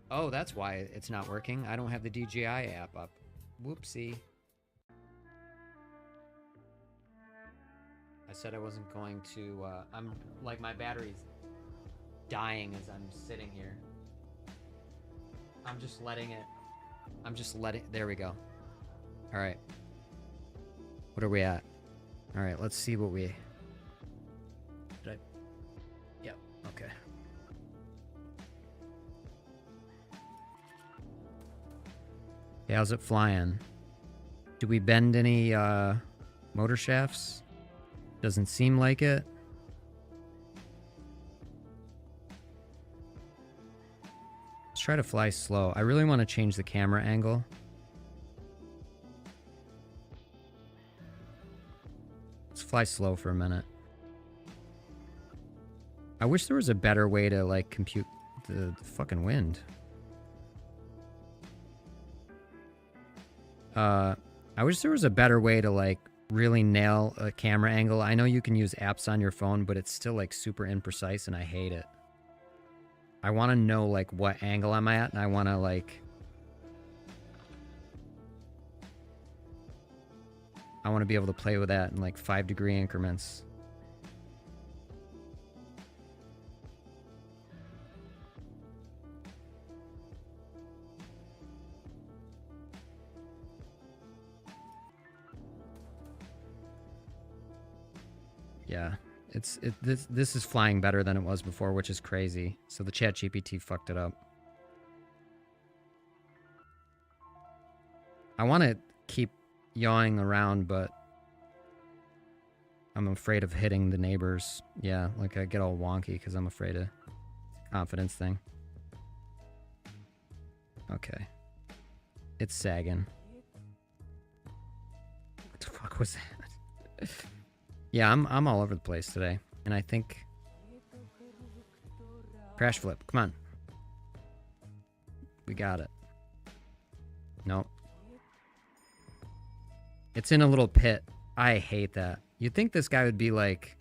Oh, that's why it's not working. I don't have the DJI app up. Whoopsie. I said I wasn't going to... I'm like, my battery's dying as I'm sitting here. I'm just letting it... There we go. All right. What are we at? All right, let's see what we... Yep, okay. Okay, how's it flying? Do we bend any motor shafts? Doesn't seem like it. Let's try to fly slow. I really want to change the camera angle. Let's fly slow for a minute. I wish there was a better way to, like, compute the fucking wind. I wish there was a better way to, like, really nail a camera angle. I know you can use apps on your phone, but it's still like super imprecise and I hate it. I want to know like what angle I'm at, and I want to like... I want to be able to play with that in like 5-degree increments. Yeah, this is flying better than it was before, which is crazy. So the ChatGPT fucked it up. I want to keep yawing around, but I'm afraid of hitting the neighbors. Yeah, like I get all wonky because I'm afraid of confidence thing. Okay. It's sagging. What the fuck was that? Yeah, I'm all over the place today. And I think... Crash flip, come on. We got it. Nope. It's in a little pit. I hate that. You'd think this guy would be like...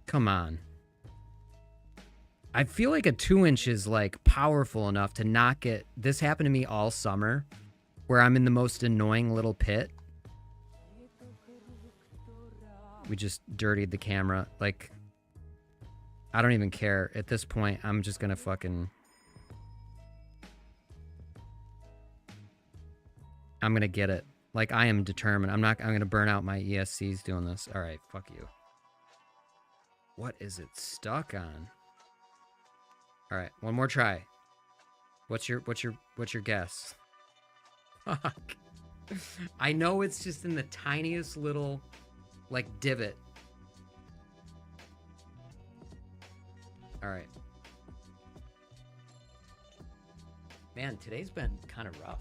Come on. I feel like a 2-inch is like powerful enough to not get... This happened to me all summer, where I'm in the most annoying little pit. We just dirtied the camera. Like, I don't even care. At this point, I'm just gonna fucking... I'm gonna get it. Like, I am determined. I'm gonna burn out my ESCs doing this. All right, fuck you. What is it stuck on? All right, one more try. What's your guess? Fuck. I know it's just in the tiniest little, like, divot. All right. Man, today's been kind of rough.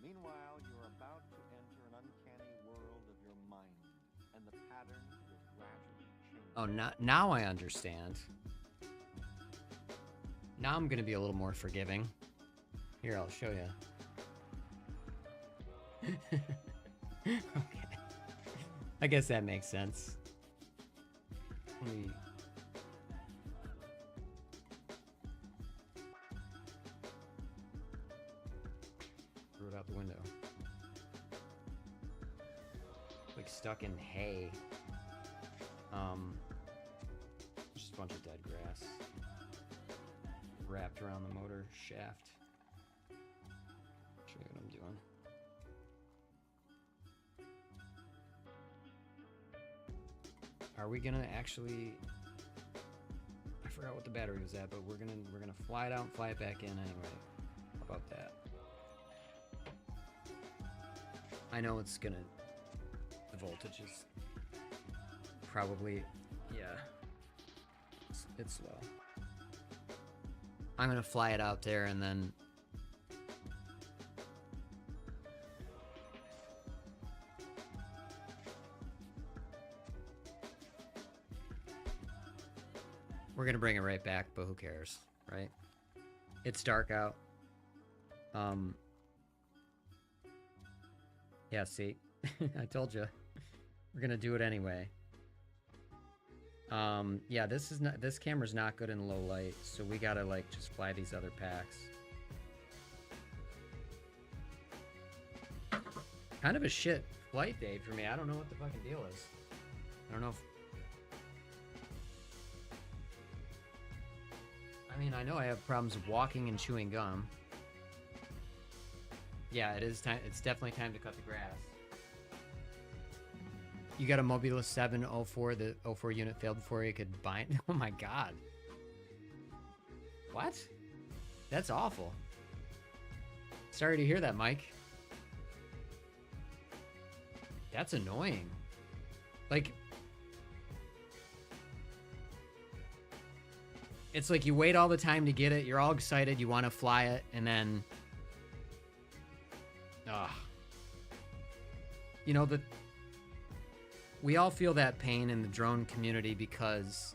Meanwhile, you're about to enter an uncanny world of your mind, and the pattern will gradually change. Oh, now I understand. Now I'm gonna be a little more forgiving. Here, I'll show you. Okay. I guess that makes sense. Let me... Threw it out the window. Like stuck in hay. Just a bunch of dead grass wrapped around the motor shaft. Show you what I'm doing. Are we gonna actually... I forgot what the battery was at, but we're gonna fly it out and fly it back in anyway. How about that? I know it's gonna... The voltage is probably... Yeah. It's low. I'm gonna fly it out there and then... We're gonna bring it right back, but who cares, right? It's dark out. Yeah, see? I told you. We're gonna do it anyway. Yeah, this camera's not good in low light, so we gotta like just fly these other packs. Kind of a shit flight day for me. I don't know what the fucking deal is. I don't know if... I mean, I know I have problems walking and chewing gum. Yeah, it is time. It's definitely time to cut the grass. You got a Mobula 704. The 04 unit failed before you could bind. Oh my god. What? That's awful. Sorry to hear that, Mike. That's annoying. Like, it's like you wait all the time to get it. You're all excited. You want to fly it, and then, you know, we all feel that pain in the drone community because,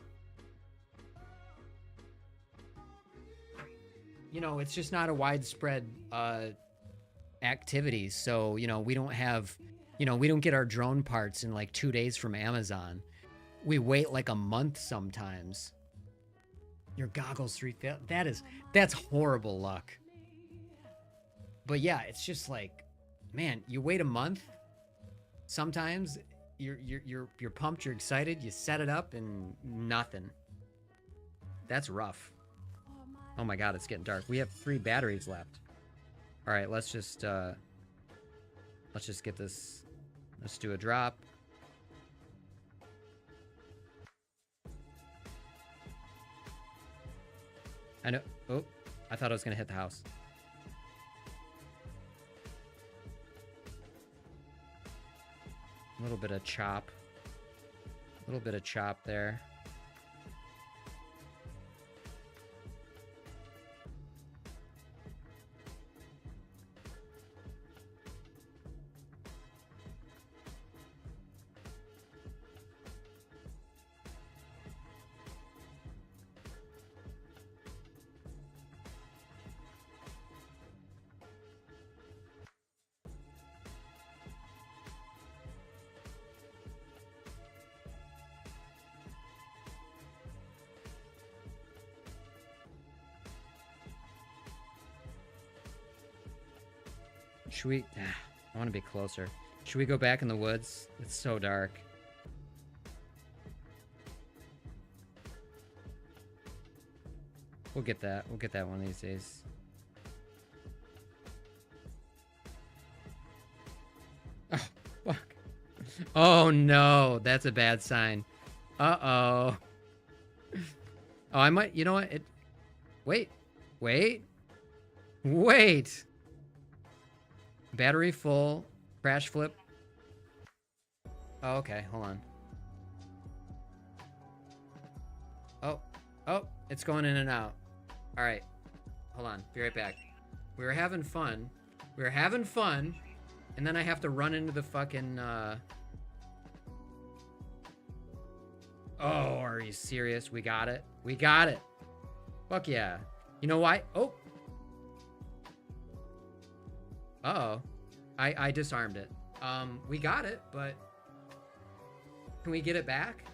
you know, it's just not a widespread activity. So, you know, we don't have, you know, we don't get our drone parts in like 2 days from Amazon. We wait like a month sometimes. Your goggles 3 fail. That's horrible luck. But yeah, it's just like, man, you wait a month. Sometimes you're pumped, you're excited, you set it up and nothing. That's rough. Oh my god, it's getting dark. We have 3 batteries left. All right, let's just get this. Let's do a drop. I know. Oh, I thought I was gonna hit the house. A little bit of chop. A little bit of chop there. Should we... I want to be closer. Should we go back in the woods? It's so dark. We'll get that. We'll get that one of these days. Oh, fuck. Oh, no. That's a bad sign. Uh-oh. Oh, I might... You know what? Wait. Wait. Wait. Battery full. Crash flip. Oh, okay. Hold on. Oh. Oh. It's going in and out. All right. Hold on. Be right back. We were having fun. We were having fun. And then I have to run into the fucking... Oh, are you serious? We got it. We got it. Fuck yeah. You know why? Oh. Uh-oh. I disarmed it. We got it, but can we get it back?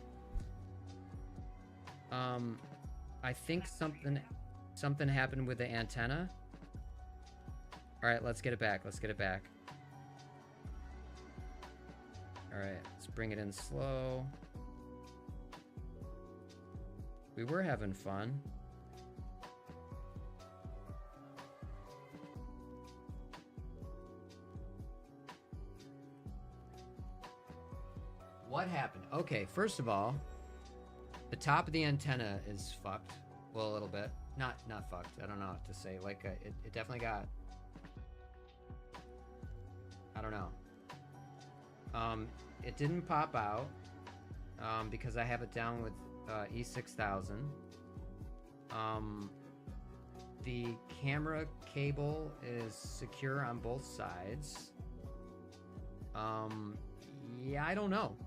I think something happened with the antenna. All right, let's get it back. Let's get it back. All right, let's bring it in slow. We were having fun. What happened? Okay, first of all, the top of the antenna is fucked. Well, a little bit. Not fucked. I don't know what to say. Like, it definitely got... I don't know. It didn't pop out because I have it down with E6000. The camera cable is secure on both sides. Yeah, I don't know.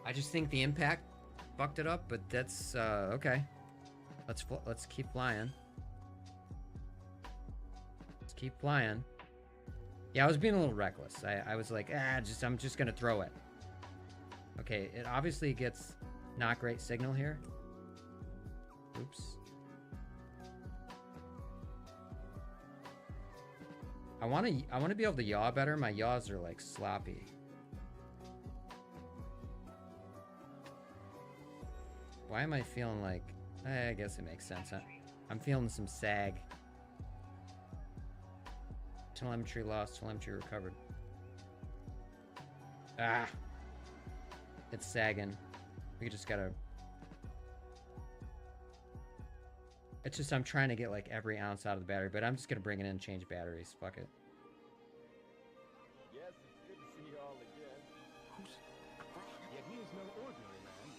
I just think the impact fucked it up, but that's okay. Let's keep flying. Let's keep flying. Yeah, I was being a little reckless. I was like, I'm just gonna throw it. Okay, it obviously gets not great signal here. Oops. I want to be able to yaw better. My yaws are like sloppy. Why am I feeling like... I guess it makes sense, huh? I'm feeling some sag. Telemetry lost, telemetry recovered. Ah! It's sagging. We just gotta... It's just I'm trying to get like every ounce out of the battery, but I'm just gonna bring it in and change batteries. Fuck it. Yes, it's good to see you all again. Yet he is no ordinary man.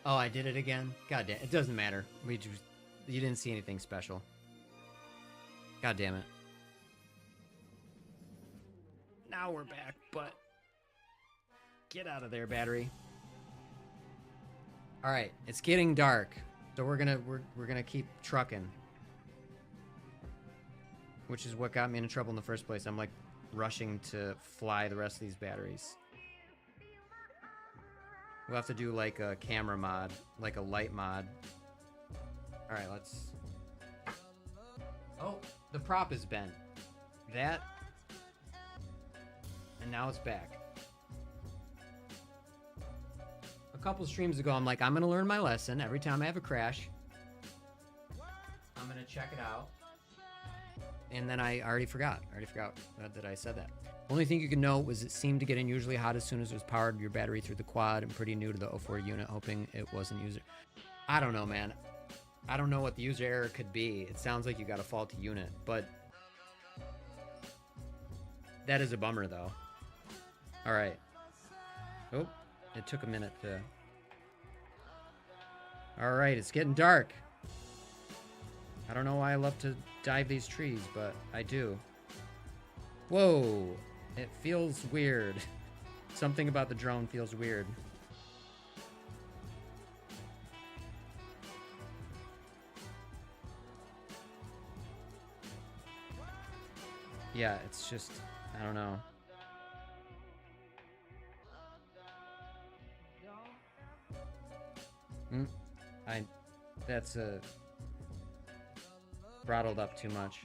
Oh, I did it again? God damn, it doesn't matter. You didn't see anything special. God damn it. Now we're back, but... Get out of there, battery. Alright, it's getting dark. So we're gonna keep trucking. Which is what got me into trouble in the first place. I'm like rushing to fly the rest of these batteries. We'll have to do like a camera mod, like a light mod. Alright, let's... Oh, the prop is bent. That... And now it's back. A couple streams ago, I'm like, I'm gonna learn my lesson. Every time I have a crash, I'm gonna check it out. And then I already forgot. That I said that. Only thing you can note was it seemed to get unusually hot as soon as it was powered your battery through the quad. I'm pretty new to the 04 unit, hoping it wasn't user. I don't know, man. I don't know what the user error could be. It sounds like you got a faulty unit, but that is a bummer, though. All right. Oh, it took a minute to... All right, it's getting dark. I don't know why I love to dive these trees, but I do. Whoa, it feels weird. Something about the drone feels weird. Yeah, it's just, I don't know. That's throttled up too much.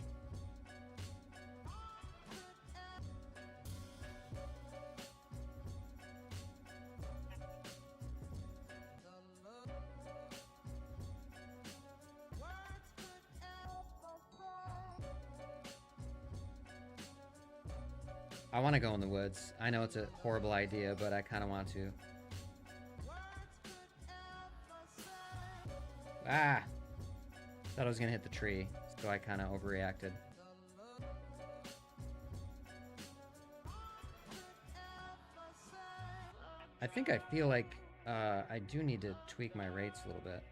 I want to go in the woods. I know it's a horrible idea, but I kind of want to. Ah! Thought I was gonna hit the tree, so I kind of overreacted. I think I feel like I do need to tweak my rates a little bit.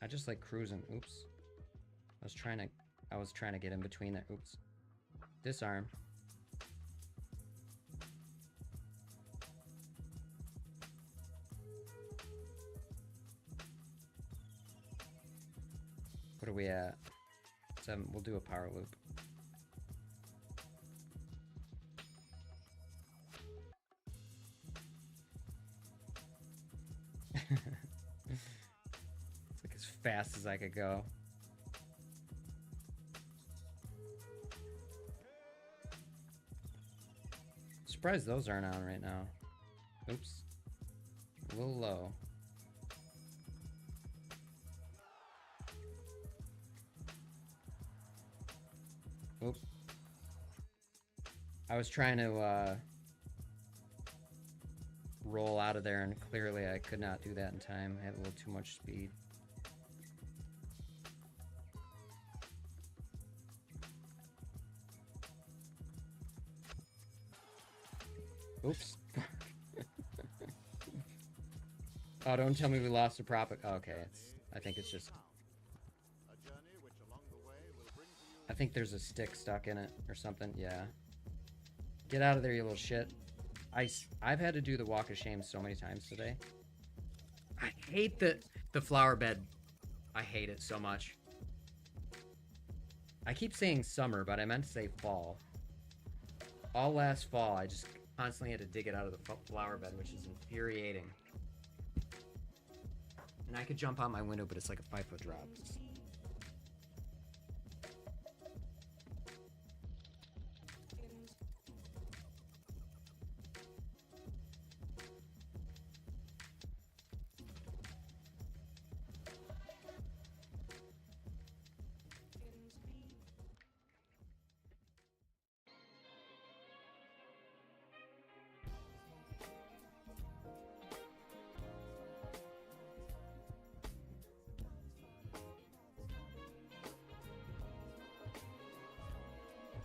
I just like cruising. Oops. I was trying to get in between there. Oops. Disarm. What are we at? 7. We'll do a power loop. Fast as I could go. Surprised those aren't on right now. Oops. A little low. Oop. I was trying to roll out of there, and clearly I could not do that in time. I had a little too much speed. Oops. Oh, don't tell me we lost a prop. Oh, okay, I think it's just... I think there's a stick stuck in it or something. Yeah. Get out of there, you little shit. I've had to do the walk of shame so many times today. I hate the flower bed. I hate it so much. I keep saying summer, but I meant to say fall. All last fall, I just constantly had to dig it out of the flower bed, which is infuriating. And I could jump out my window, but it's like a 5-foot drop.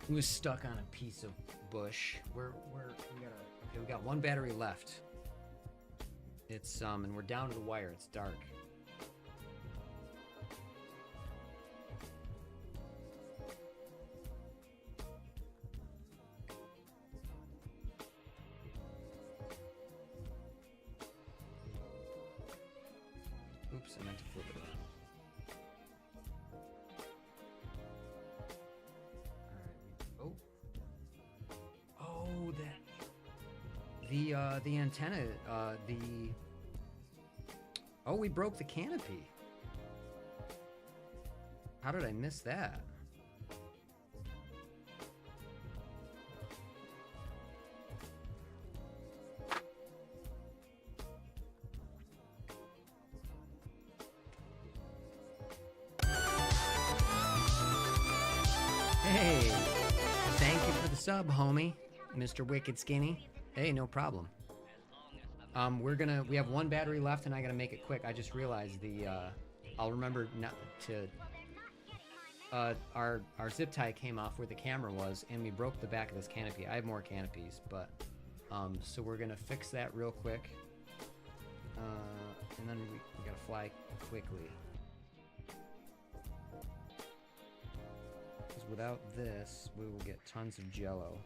He was stuck on a piece of bush. We got one battery left. It's and we're down to the wire. It's dark. Oops, I meant to flip it around. The antenna, oh, we broke the canopy. How did I miss that? Hey, thank you for the sub, homie, Mr. Wicked Skinny. Hey, no problem. We have one battery left and I gotta make it quick. I just realized I'll remember not to, our zip tie came off where the camera was and we broke the back of this canopy. I have more canopies, but, so we're gonna fix that real quick. And then we gotta fly quickly. Because without this, we will get tons of jello.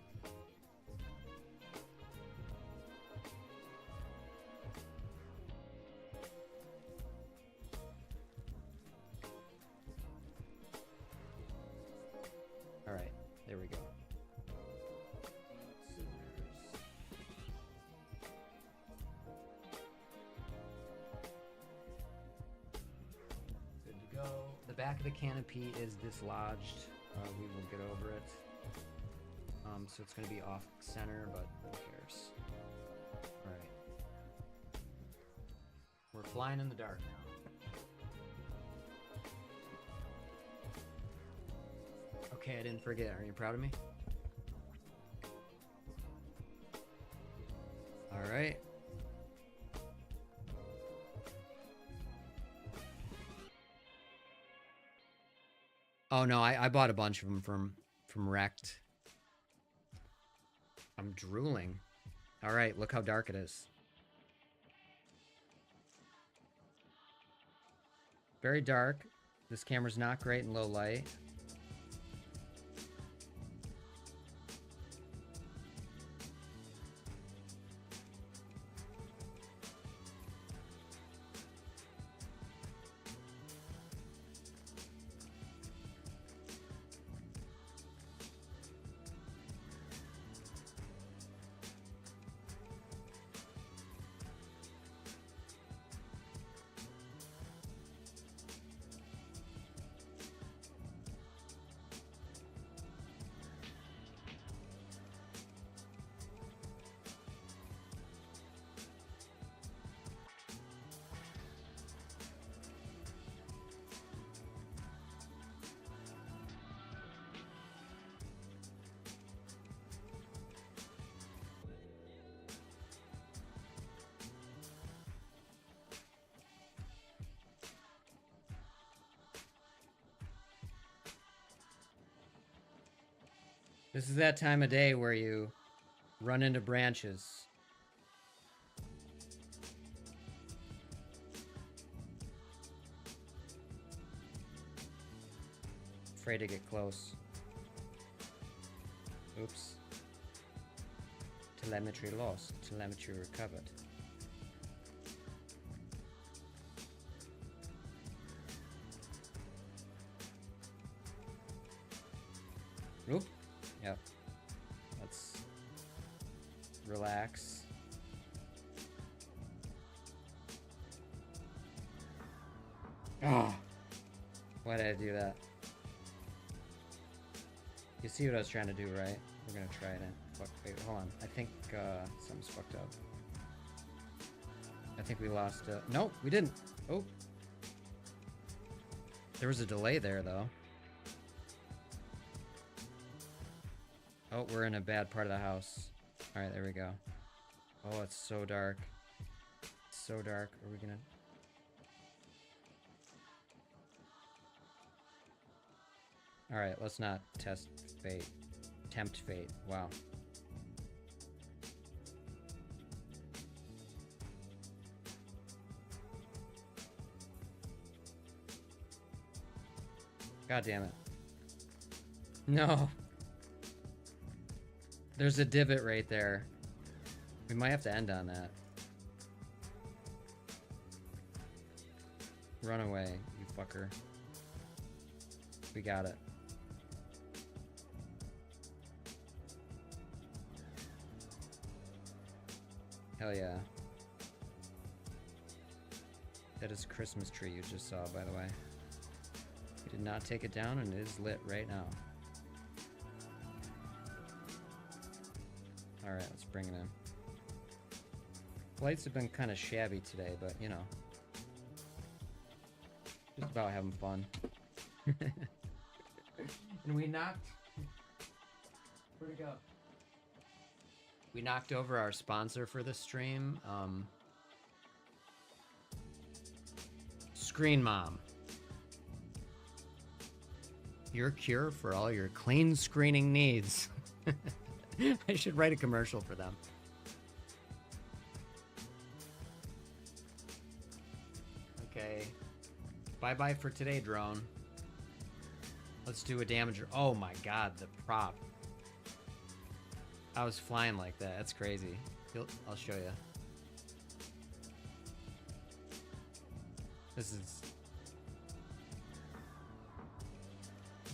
Alright, there we go. Good to go. The back of the canopy is dislodged. We will get over it. So it's going to be off center, but who cares? Alright. We're flying in the dark now. Okay, I didn't forget. Are you proud of me? Alright. Oh no, I bought a bunch of them from Wrecked. I'm drooling. Alright, look how dark it is. Very dark. This camera's not great in low light. This is that time of day where you run into branches. Afraid to get close. Oops. Telemetry lost. Telemetry recovered. relax. Oh, why did I do that? You see what I was trying to do, right? We're gonna try it in. Fuck, wait, hold on. I think something's fucked up. I think we lost. Nope, we didn't. Oh, there was a delay there, though. Oh, we're in a bad part of the house. All right, there we go. Oh, it's so dark. It's so dark. Are we gonna? All right, let's not test fate. Tempt fate. Wow. God damn it. No. There's a divot right there. We might have to end on that. Run away, you fucker. We got it. Hell yeah. That is a Christmas tree you just saw, by the way. We did not take it down, and it is lit right now. Alright, let's bring it in. Lights have been kind of shabby today, but, you know. Just about having fun. And we knocked... Where'd it go? We knocked over our sponsor for the stream. Screen Mom. Your cure for all your clean screening needs. I should write a commercial for them. Okay. Bye-bye for today, drone. Let's do a damager. Oh my god, the prop. I was flying like that. That's crazy. I'll show you. This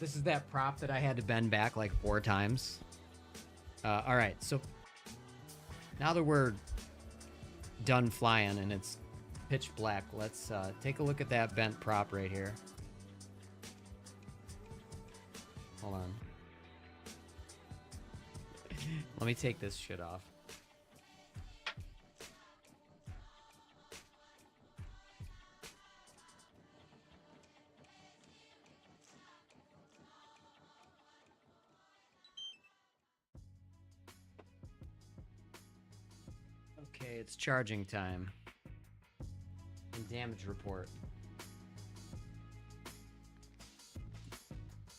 is that prop that I had to bend back like 4 times. All right, so now that we're done flying and it's pitch black, let's take a look at that bent prop right here. Hold on. Let me take this shit off. Okay, it's charging time. And damage report.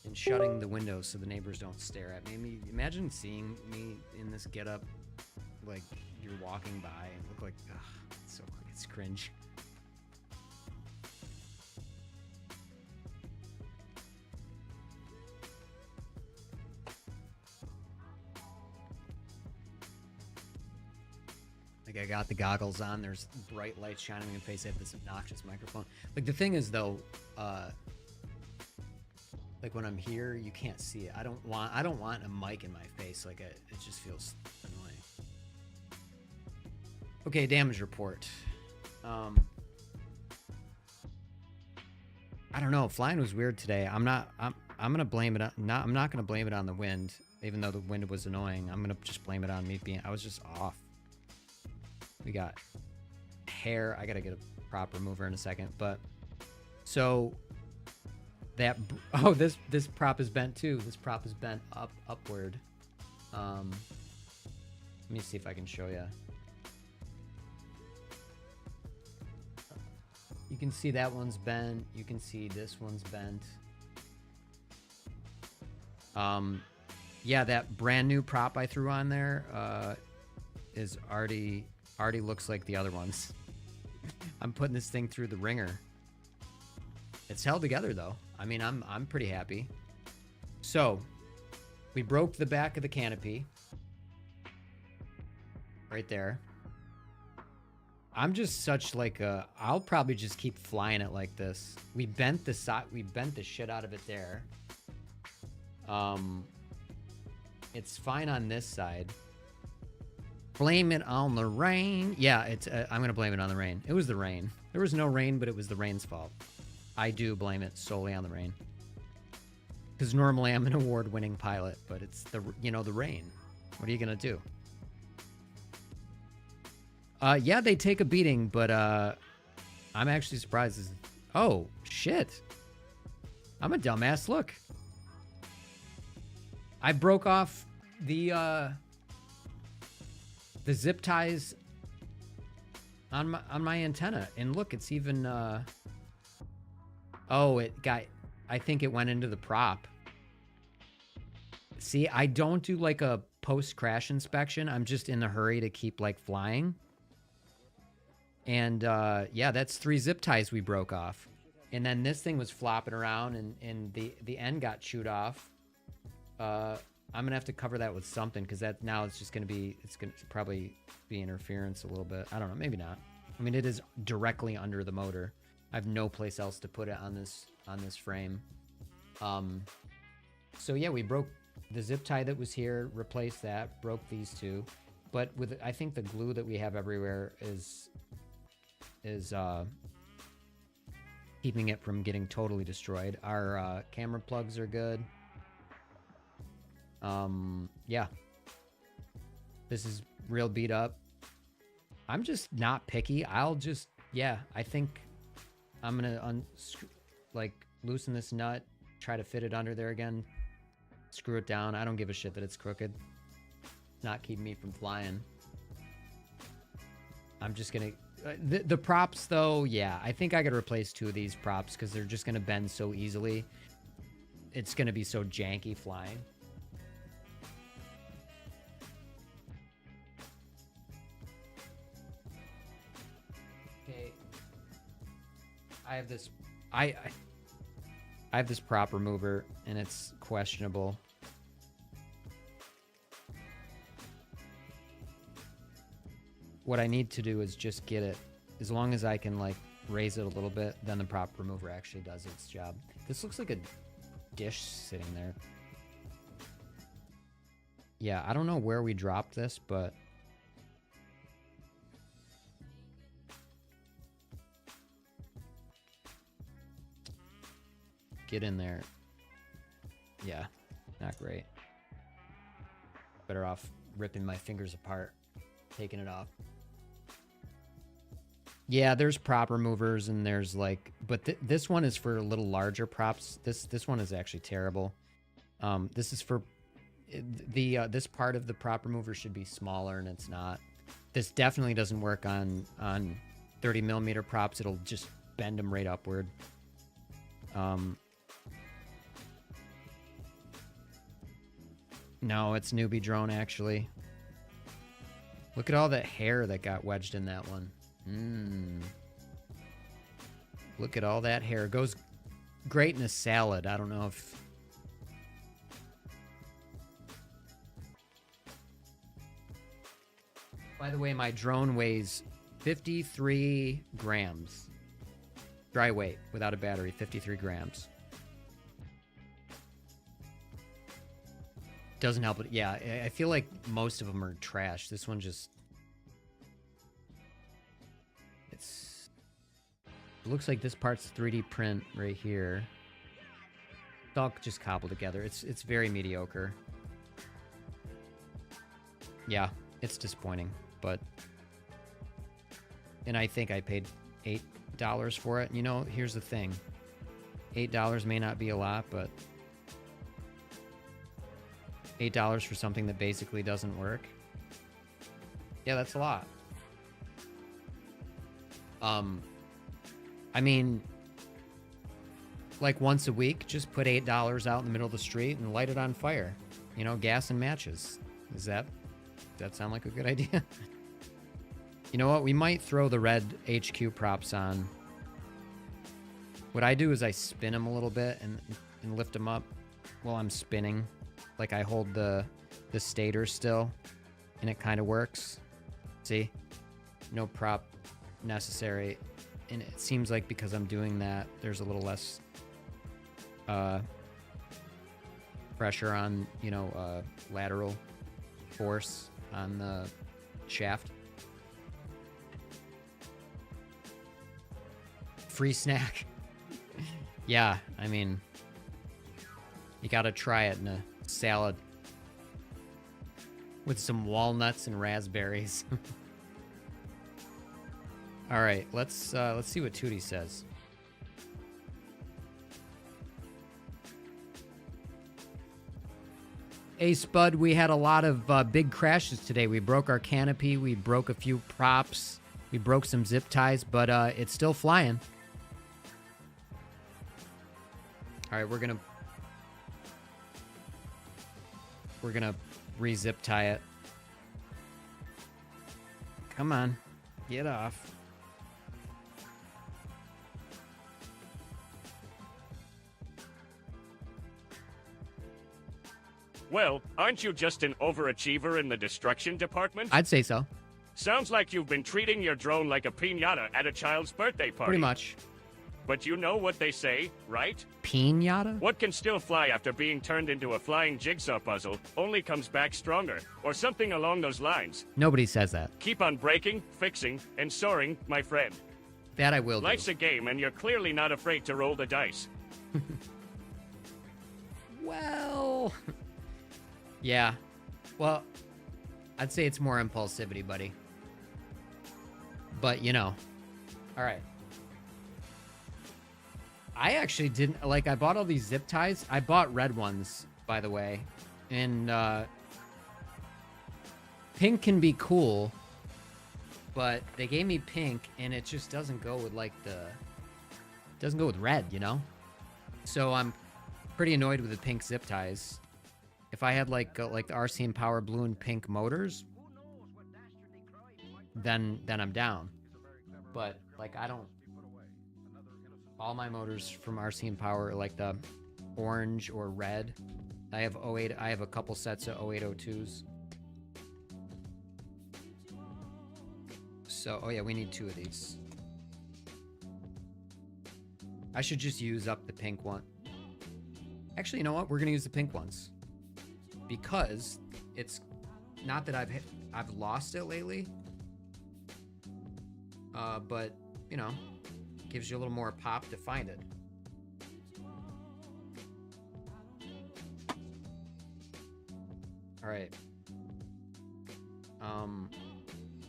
And shutting the windows so the neighbors don't stare at me. Imagine seeing me in this getup, like you're walking by and look like, ugh, it's cringe. Like I got the goggles on, there's bright lights shining in my face, I have this obnoxious microphone. Like the thing is though, like when I'm here, you can't see it. I don't want a mic in my face. Like it just feels annoying. Okay, damage report. I don't know. Flying was weird today. I'm gonna blame it on. I'm not gonna blame it on the wind, even though the wind was annoying. I'm gonna just blame it on me being. I was just off. We got hair. I gotta get a prop remover in a second, but so. That this prop is bent too. This prop is bent upward. Let me see if I can show you. You can see that one's bent. You can see this one's bent. Yeah, that brand new prop I threw on there is already looks like the other ones. I'm putting this thing through the ringer. It's held together though. I mean, I'm pretty happy. So, we broke the back of the canopy. Right there. I'm just such like a... I'll probably just keep flying it like this. We bent the shit out of it there. It's fine on this side. Blame it on the rain. Yeah, it's. I'm gonna blame it on the rain. It was the rain. There was no rain, but it was the rain's fault. I do blame it solely on the rain. Because normally I'm an award-winning pilot, but it's the rain. What are you gonna do? Yeah, they take a beating, but I'm actually surprised. Oh shit! I'm a dumbass. Look, I broke off the zip ties on my antenna, and look, it's even. Oh, I think it went into the prop. See, I don't do like a post-crash inspection. I'm just in a hurry to keep like flying. And yeah, that's 3 zip ties we broke off. And then this thing was flopping around and the end got chewed off. I'm gonna have to cover that with something because that now it's gonna probably be interference a little bit. I don't know, maybe not. I mean, it is directly under the motor. I have no place else to put it on this frame. So yeah, we broke the zip tie that was here, replaced that, broke these 2. But with I think the glue that we have everywhere is keeping it from getting totally destroyed. Our camera plugs are good. Yeah. This is real beat up. I'm just not picky. I think I'm gonna loosen this nut, try to fit it under there again, screw it down. I don't give a shit that it's crooked. Not keeping me from flying. I'm just gonna the props though. Yeah, I think I could replace 2 of these props because they're just gonna bend so easily. It's gonna be so janky flying. Okay, I have this. I have this prop remover and it's questionable. What I need to do is just get it, as long as I can like raise it a little bit, then the prop remover actually does its job. This looks like a dish sitting there. Yeah, I don't know where we dropped this, but get in there. Yeah, not great. Better off ripping my fingers apart, taking it off. Yeah, there's prop removers and there's like, but this one is for a little larger props. This one is actually terrible. This is for this part of the prop remover should be smaller and it's not. This definitely doesn't work on 30mm props. It'll just bend them right upward. No, it's newbie drone actually. Look at all that hair that got wedged in that one. Look at all that hair. It goes great in a salad. I don't know if... By the way, my drone weighs 53 grams. Dry weight, without a battery, 53 grams. Doesn't help it. Yeah, I feel like most of them are trash. This one just... It looks like this part's 3D print right here. It's all just cobbled together. It's very mediocre. Yeah, it's disappointing, but... And I think I paid $8 for it. You know, here's the thing. $8 may not be a lot, but... $8 for something that basically doesn't work. Yeah, that's a lot. I mean, like once a week, just put $8 out in the middle of the street and light it on fire. You know, gas and matches. Does that sound like a good idea? You know what? We might throw the red HQ props on. What I do is I spin them a little bit and lift them up while I'm spinning. Like I hold the stator still, and it kind of works. See? No prop necessary. And it seems like because I'm doing that, there's a little less pressure on, you know, lateral force on the shaft. Free snack. Yeah, I mean, you gotta try it in a salad with some walnuts and raspberries. All right, let's see what Tootie says. Hey Spud, we had a lot of big crashes today. We broke our canopy, we broke a few props, we broke some zip ties, but it's still flying. All right, we're gonna re-zip tie it. Come on, get off. Well, aren't you just an overachiever in the destruction department? I'd say so. Sounds like you've been treating your drone like a piñata at a child's birthday party. Pretty much. But you know what they say, right? Piñata? What can still fly after being turned into a flying jigsaw puzzle only comes back stronger, or something along those lines. Nobody says that. Keep on breaking, fixing, and soaring, my friend. That I will do. Life's a game, and you're clearly not afraid to roll the dice. Well... Yeah. Well, I'd say it's more impulsivity, buddy. But, you know. All right. I actually didn't... Like, I bought all these zip ties. I bought red ones, by the way. And, pink can be cool. But they gave me pink, and it just doesn't go with, like, the... Doesn't go with red, you know? So I'm pretty annoyed with the pink zip ties. If I had like the RC Power blue and pink motors, then I'm down. But like I don't. All my motors from RC Power are like the orange or red. I have 08. I have a couple sets of 0802s. So oh yeah, we need 2 of these. I should just use up the pink one. Actually, you know what? We're gonna use the pink ones. Because it's not that I've lost it lately, but you know, gives you a little more pop to find it. All right.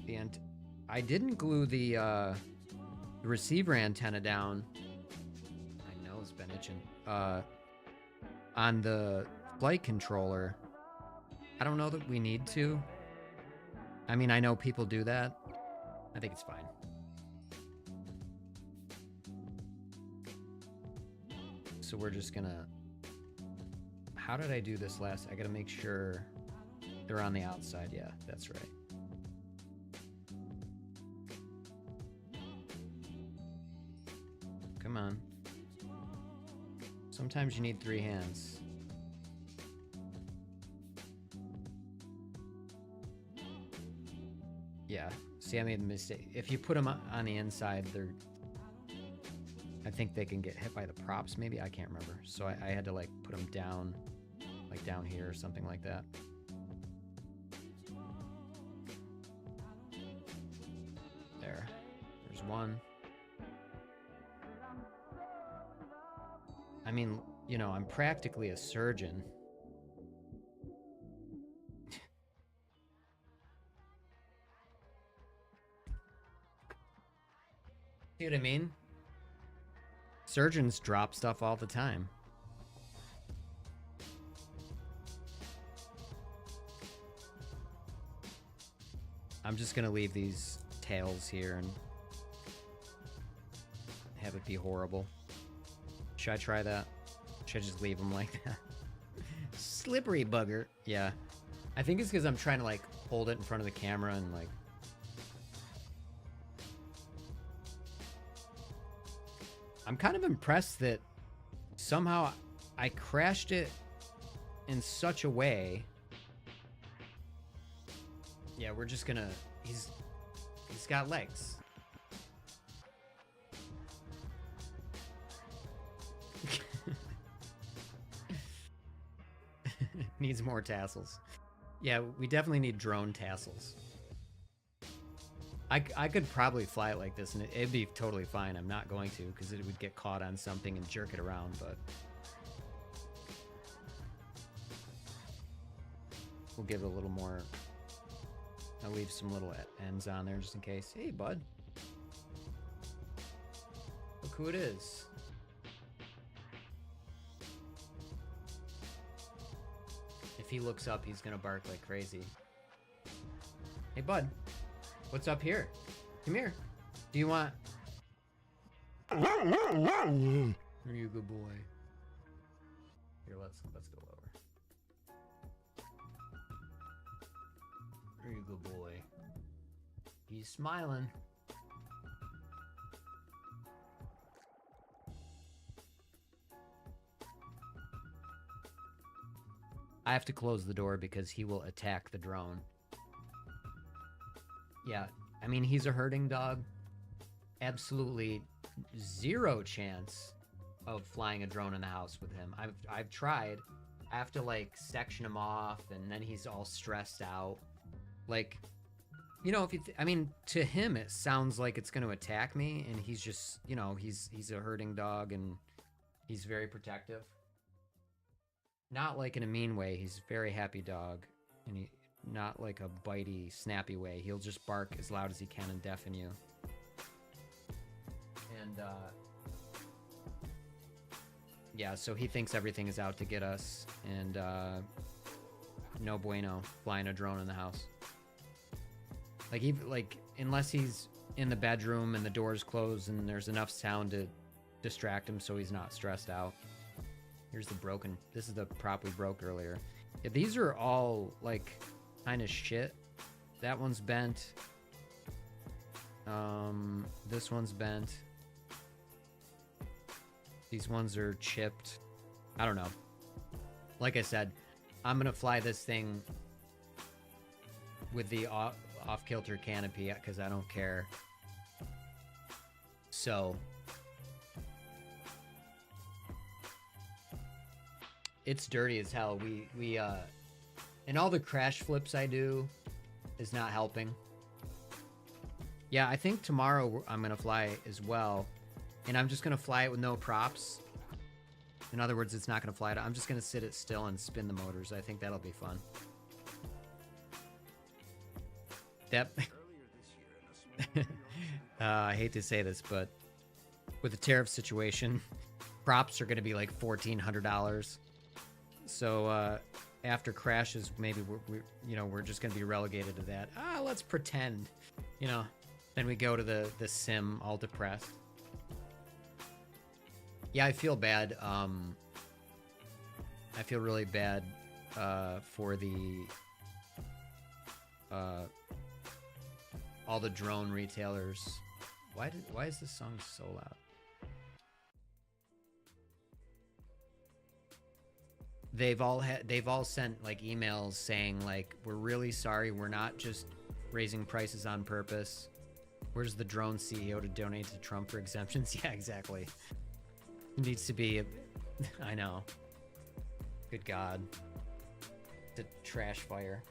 And I didn't glue the receiver antenna down. My nose has been itching. On the flight controller. I don't know that we need to. I mean, I know people do that. I think it's fine. So we're just gonna... How did I do this last? I gotta make sure they're on the outside. Yeah, that's right. Come on. Sometimes you need 3 hands. Yeah, see, I made a mistake. If you put them on the inside, I think they can get hit by the props, maybe? I can't remember. So I had to, like, put them down, like, down here or something like that. There's one. I mean, you know, I'm practically a surgeon. See what I mean? Surgeons drop stuff all the time. I'm just gonna leave these tails here and have it be horrible. Should I try that? Should I just leave them like that? Slippery bugger. Yeah. I think it's because I'm trying to, like, hold it in front of the camera and, like... I'm kind of impressed that somehow I crashed it in such a way... Yeah, we're just gonna... He's got legs. Needs more tassels. Yeah, we definitely need drone tassels. I could probably fly it like this, and it'd be totally fine. I'm not going to, because it would get caught on something and jerk it around, but... We'll give it a little more... I'll leave some little ends on there just in case. Hey, bud. Look who it is. If he looks up, he's gonna bark like crazy. Hey, bud. What's up here? Come here. Do you want... Are you a good boy? Here, let's go lower. Are you a good boy? He's smiling. I have to close the door because he will attack the drone. Yeah, I mean, he's a herding dog. Absolutely zero chance of flying a drone in the house with him. I've tried. I have to, like, section him off, and then he's all stressed out. Like, you know, if you... I mean, to him, it sounds like it's going to attack me, and he's just, you know, he's a herding dog, and he's very protective. Not like in a mean way. He's a very happy dog, and he... Not like a bitey, snappy way. He'll just bark as loud as he can and deafen you. And, yeah, so he thinks everything is out to get us. And, no bueno flying a drone in the house. Like, even, like, unless he's in the bedroom and the door's closed and there's enough sound to distract him so he's not stressed out. Here's the broken... This is the prop we broke earlier. Yeah, these are all, like... kind of shit. That one's bent. This one's bent. These ones are chipped. I don't know. Like I said, I'm gonna fly this thing with the off-kilter canopy because I don't care. So it's dirty as hell. We and all the crash flips I do is not helping. Yeah, I think tomorrow I'm going to fly as well. And I'm just going to fly it with no props. In other words, it's not going to fly it. I'm just going to sit it still and spin the motors. I think that'll be fun. That... I hate to say this, but with the tariff situation, props are going to be like $1,400. So, after crashes, maybe we're just gonna be relegated to that. Let's pretend, you know. Then we go to the sim all depressed. Yeah, I feel bad. I feel really bad for the all the drone retailers. Why is this song so loud? They've all sent like emails saying like, we're really sorry, we're not just raising prices on purpose. Where's the drone CEO to donate to Trump for exemptions? Yeah, exactly. It needs to be I know. Good God. The trash fire.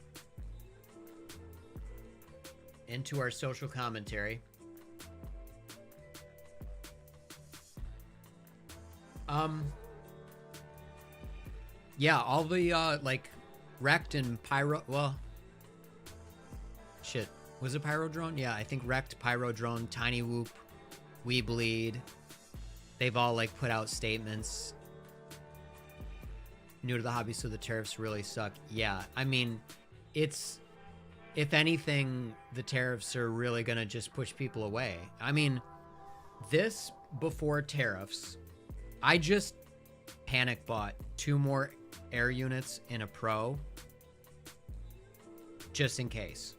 Into our social commentary. Yeah, all the, like, wrecked and pyro... Well... Shit. Was it pyro drone? Yeah, I think wrecked, pyro drone, tiny whoop, we bleed. They've all, like, put out statements. New to the hobby, so the tariffs really suck. Yeah, I mean, it's... If anything, the tariffs are really gonna just push people away. I mean, this, before tariffs, I just panic bought 2 more air units in a Pro just in case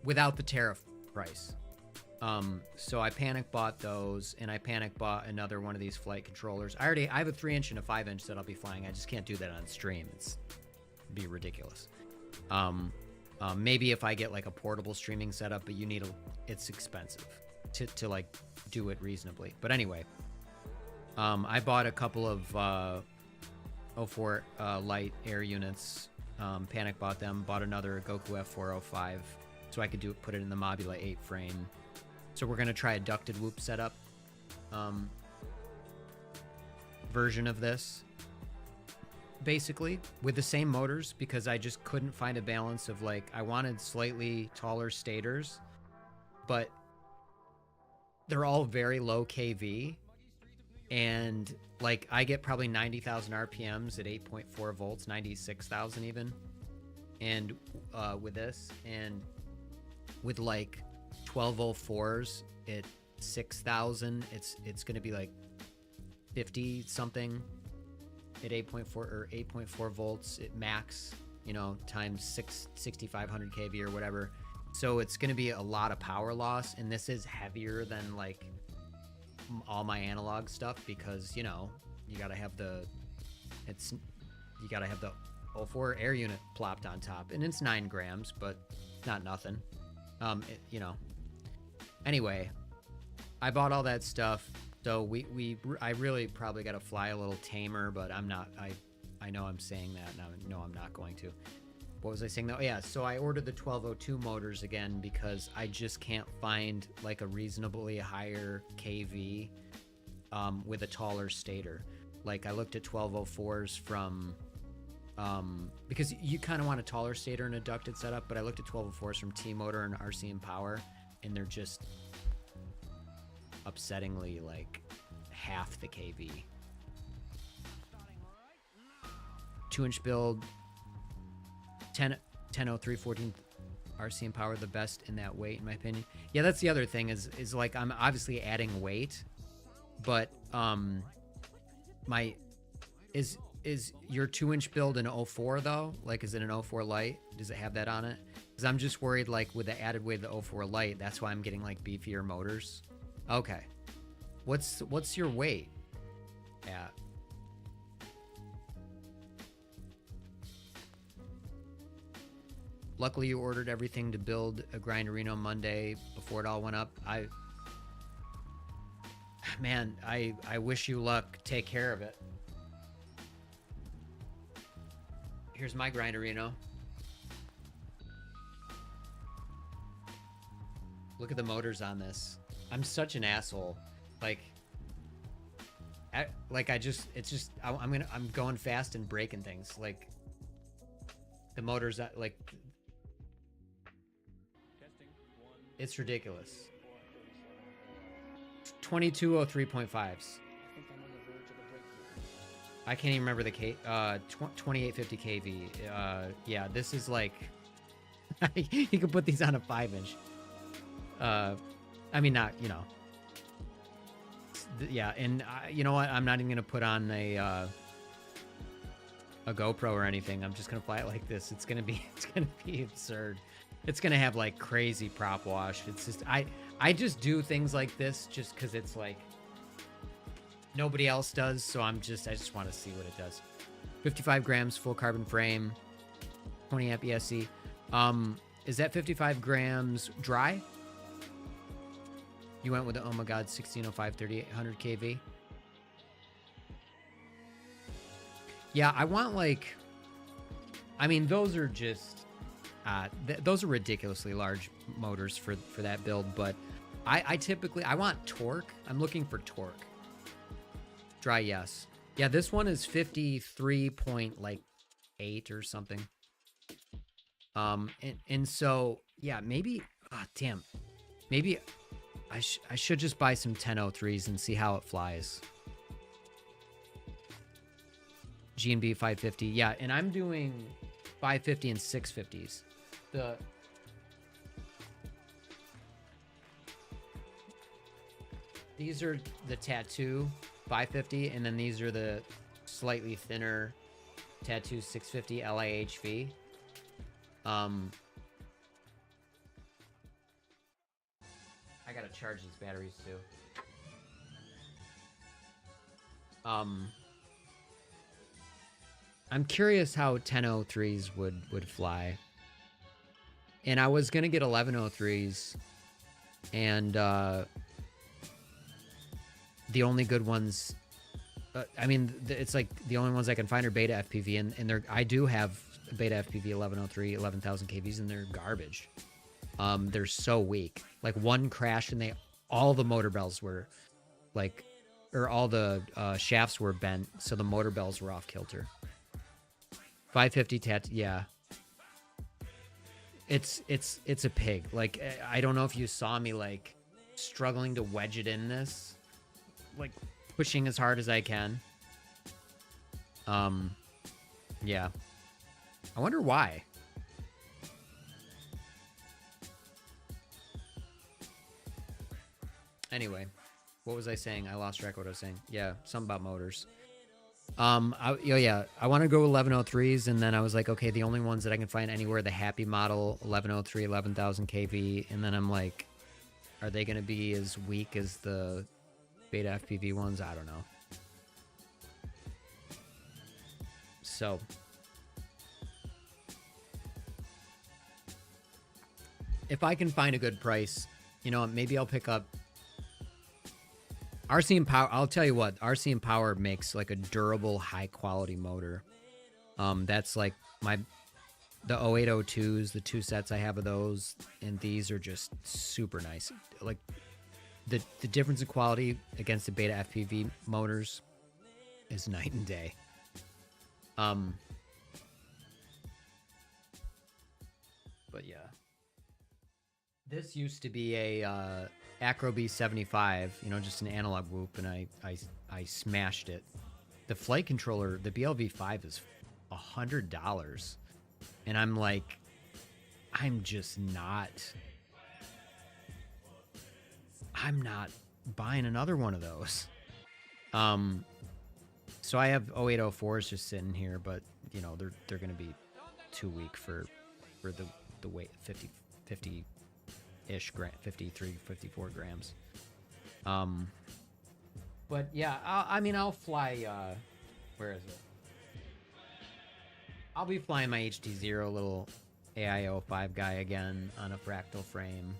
without the tariff price. So I panic bought those, and I panic bought another one of these flight controllers. I have a 3-inch and a 5-inch that I'll be flying. I just can't do that on stream. It'd be ridiculous. Maybe if I get like a portable streaming setup, but it's expensive to like do it reasonably. But anyway, I bought a couple of 04 Lite air units. Panic bought them. Bought another Goku F405 so I could put it in the Mobula 8 frame. So we're gonna try a ducted whoop setup version of this, basically with the same motors, because I just couldn't find a balance of like, I wanted slightly taller stators, but they're all very low kV, and like I get probably 90,000 RPMs at 8.4 volts, 96,000 even, and with this, and with like 1204s at 6,000, it's gonna be like 50 something at 8.4 or 8.4 volts at max, you know, times 6,500 kV or whatever. So it's going to be a lot of power loss, and this is heavier than like all my analog stuff, because, you know, you got to have the 04 air unit plopped on top, and it's 9 grams, but not nothing. You know, anyway, I bought all that stuff. So I really probably got to fly a little tamer, but I'm not, I know I'm saying that, and I know I'm not going to. What was I saying though? Oh, yeah, so I ordered the 1202 motors again because I just can't find like a reasonably higher KV with a taller stator. Like I looked at 1204s from, because you kind of want a taller stator in a ducted setup, but I looked at 1204s from T-Motor and RCM Power, and they're just upsettingly like half the KV. 2-inch build, 1003 14 RCM Power, the best in that weight in my opinion. Yeah, that's the other thing is like I'm obviously adding weight, but is your 2-inch build an 04 though? Like, is it an 04 Lite? Does it have that on it? Because I'm just worried, like with the added weight of the 04 Lite, that's why I'm getting like beefier motors. Okay, what's your weight at? Luckily, you ordered everything to build a Grinderino Monday before it all went up. Man, I wish you luck. Take care of it. Here's my Grinderino. Look at the motors on this. I'm such an asshole. I'm going fast and breaking things. Like the motors, like. It's ridiculous. 2203.5s. I can't even remember the 2850 kV. Yeah, this is like you can put these on a 5-inch. I mean, not, you know. Yeah, and you know what? I'm not even gonna put on a GoPro or anything. I'm just gonna fly it like this. It's gonna be absurd. It's gonna have like crazy prop wash. It's just I just do things like this just because it's like nobody else does. So I just want to see what it does. 55 grams full carbon frame, 20 amp ESC. Is that 55 grams dry? You went with the oh my god 1605 3800 kV. Yeah, I want like, I mean those are just. Those are ridiculously large motors for that build, but I typically, I want torque. I'm looking for torque. Dry, yes. Yeah, this one is 53.8 or something. And so, yeah, maybe, damn. Maybe I should just buy some 1003s and see how it flies. G&B 550. Yeah, and I'm doing 550 and 650s. These are the Tattoo 550, and then these are the slightly thinner Tattoo 650 LIHV. I gotta charge these batteries too. I'm curious how 1003s would fly. And I was gonna get 1103s, and the only good ones, I mean, it's like the only ones I can find are Beta FPV, and I do have Beta FPV 1103, 11,000 kVs, and they're garbage. they're so weak. Like one crash and all the motor bells were like, or all the shafts were bent, so the motor bells were off kilter. 550 yeah. It's a pig. Like, I don't know if you saw me like struggling to wedge it in this, like pushing as hard as I can. Yeah. I wonder why. Anyway, what was I saying? I lost track of what I was saying. Yeah, something about motors. I want to go 1103s, and then I was like, okay, the only ones that I can find anywhere, the Happy model 1103, 11,000 kV, and then I'm like, are they going to be as weak as the Beta FPV ones? I don't know. So, if I can find a good price, you know, maybe I'll pick up RC and Power. I'll tell you what, RC and Power makes like a durable, high quality motor. That's like the 0802s, the 2 sets I have of those, and these are just super nice. Like the difference in quality against the Beta FPV motors is night and day. But yeah, this used to be a Acro B75, you know, just an analog whoop, and I smashed it. The flight controller, the BLV5 is $100, and I'm like, I'm not buying another one of those. So I have 0804s just sitting here, but you know, they're gonna be too weak for the weight, 50-ish 53, 54 grams. But yeah, I'll fly, where is it? I'll be flying my HD0 little AIO5 guy again on a fractal frame.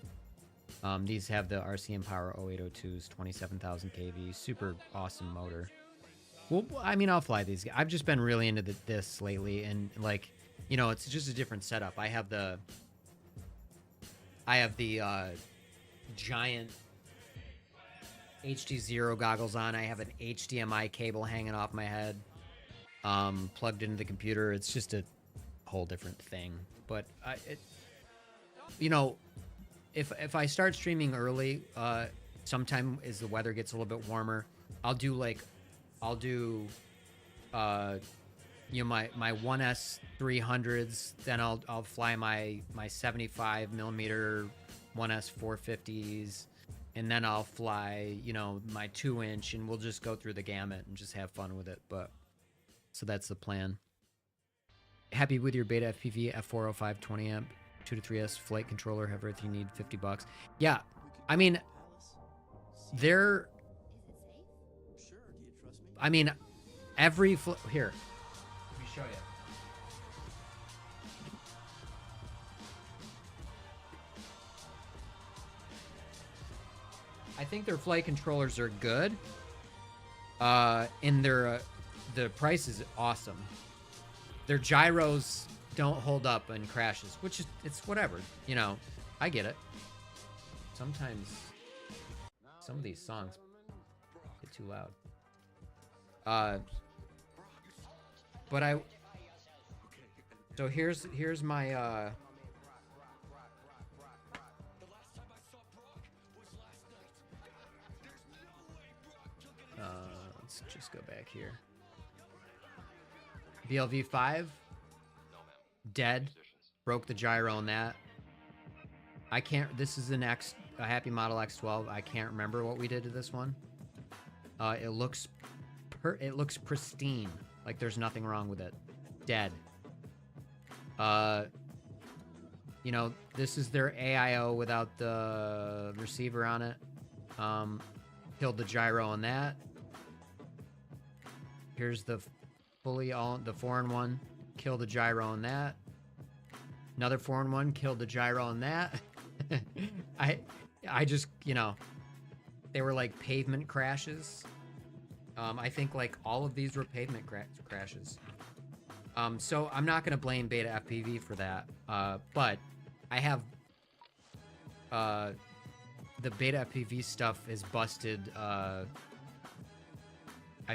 These have the RCM Power 0802s, 27,000 kV, super awesome motor. Well, I mean, I'll fly these. I've just been really into this lately, and like, you know, it's just a different setup. I have the giant HD0 goggles on. I have an HDMI cable hanging off my head, plugged into the computer. It's just a whole different thing. But you know, if I start streaming early, sometime as the weather gets a little bit warmer, I'll do you know, my 1S 300s, then I'll fly my 75 millimeter 1S 450s, and then I'll fly, you know, my 2-inch, and we'll just go through the gamut and just have fun with it. But so that's the plan. Happy with your Beta FPV F405 20 amp 2 to 3S flight controller, have everything you need, $50. Yeah, I mean, here, let me show you. I think their flight controllers are good. And the price is awesome. Their gyros don't hold up in crashes, which is, it's whatever, you know. I get it. Sometimes some of these songs get too loud. But so here's my let's just go back here. BLV5, dead, broke the gyro on that. I can't, this is a Happy Model X12. I can't remember what we did to this one. It looks pristine, like there's nothing wrong with it. Dead. You know, this is their AIO without the receiver on it. Killed the gyro on that. Here's the the foreign one. Killed the gyro on that. Another foreign one. Killed the gyro on that. I just, you know, they were like pavement crashes. I think like all of these were pavement crashes. So I'm not going to blame Beta FPV for that. But I have the beta FPV stuff is busted, I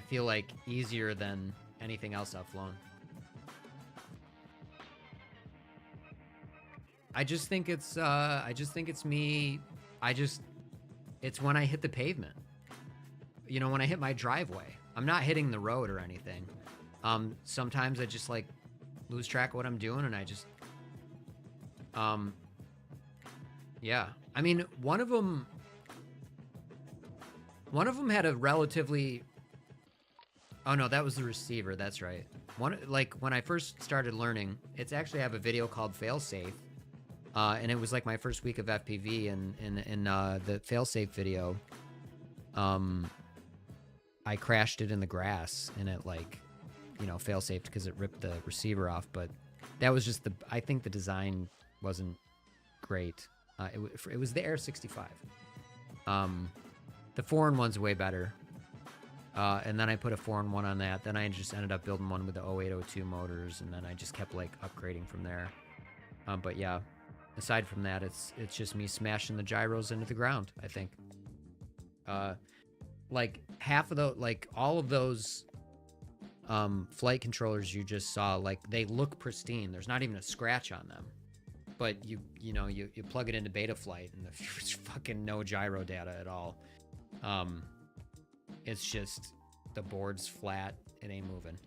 feel like easier than anything else I've flown. I just think it's me. It's when I hit the pavement. You know, when I hit my driveway. I'm not hitting the road or anything. Sometimes I just like lose track of what I'm doing and I just, yeah. I mean, one of them had a relatively, oh no, that was the receiver. That's right. Like when I first started learning, it's actually I have a video called Failsafe. And it was like my first week of FPV, and in the failsafe video, I crashed it in the grass, and it like, you know, failsafed because it ripped the receiver off. But that was just I think the design wasn't great. It was the Air 65. The 4-in-1's way better. And then I put a 4-in-1 on that. Then I just ended up building one with the 0802 motors, and then I just kept like upgrading from there. But yeah. Aside from that, it's just me smashing the gyros into the ground, I think. Like half of like all of those flight controllers you just saw, like they look pristine. There's not even a scratch on them. But you plug it into Betaflight and there's fucking no gyro data at all. It's just the board's flat, it ain't moving.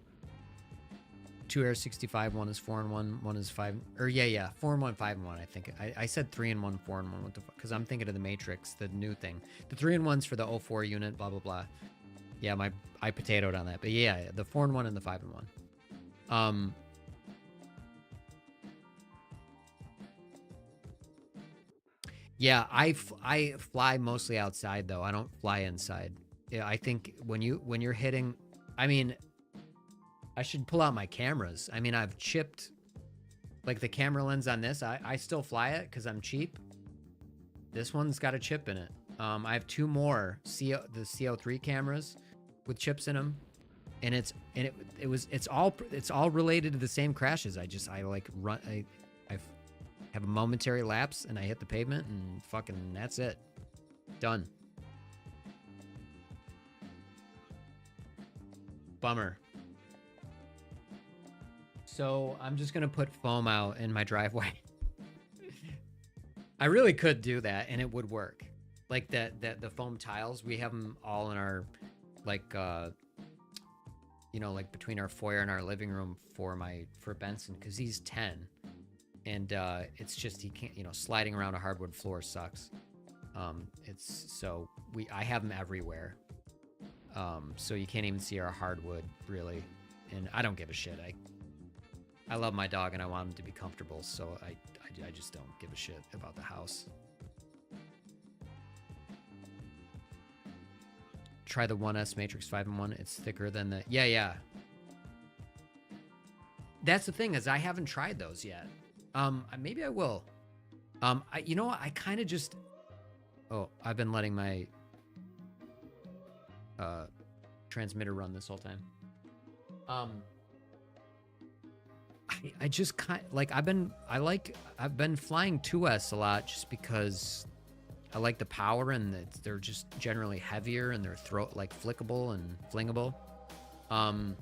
2 Air 65, one is 4-in-1, one is 5, or yeah, 4-in-1, 5-in-1, I think. I said 3-in-1, 4-in-1, what the fuck, because I'm thinking of the Matrix, the new thing. The 3-in-1's for the 04 unit, blah, blah, blah. Yeah, I potatoed on that, but yeah, the 4-in-1 and the 5-in-1. Yeah, I fly mostly outside, though. I don't fly inside. Yeah, I think when you're hitting, I mean, I should pull out my cameras. I mean, I've chipped, like the camera lens on this. I still fly it because I'm cheap. This one's got a chip in it. I have 2 more the CO3 cameras with chips in them, and it's all related to the same crashes. I have a momentary lapse and I hit the pavement and fucking that's it. Done. Bummer. So I'm just gonna put foam out in my driveway. I really could do that and it would work. Like the foam tiles, we have them all in our, like, you know, like between our foyer and our living room for Benson, because he's 10. And it's just, he can't, you know, sliding around a hardwood floor sucks. I have them everywhere. So you can't even see our hardwood really. And I don't give a shit. I love my dog and I want him to be comfortable, so I just don't give a shit about the house. Try the 1S Matrix 5-in-1. It's thicker than the... Yeah. That's the thing, is I haven't tried those yet. Maybe I will. You know what? I kind of just... Oh, I've been letting my transmitter run this whole time. I just kind like I've been flying 2S a lot just because I like the power and they're just generally heavier and they're flickable and flingable. And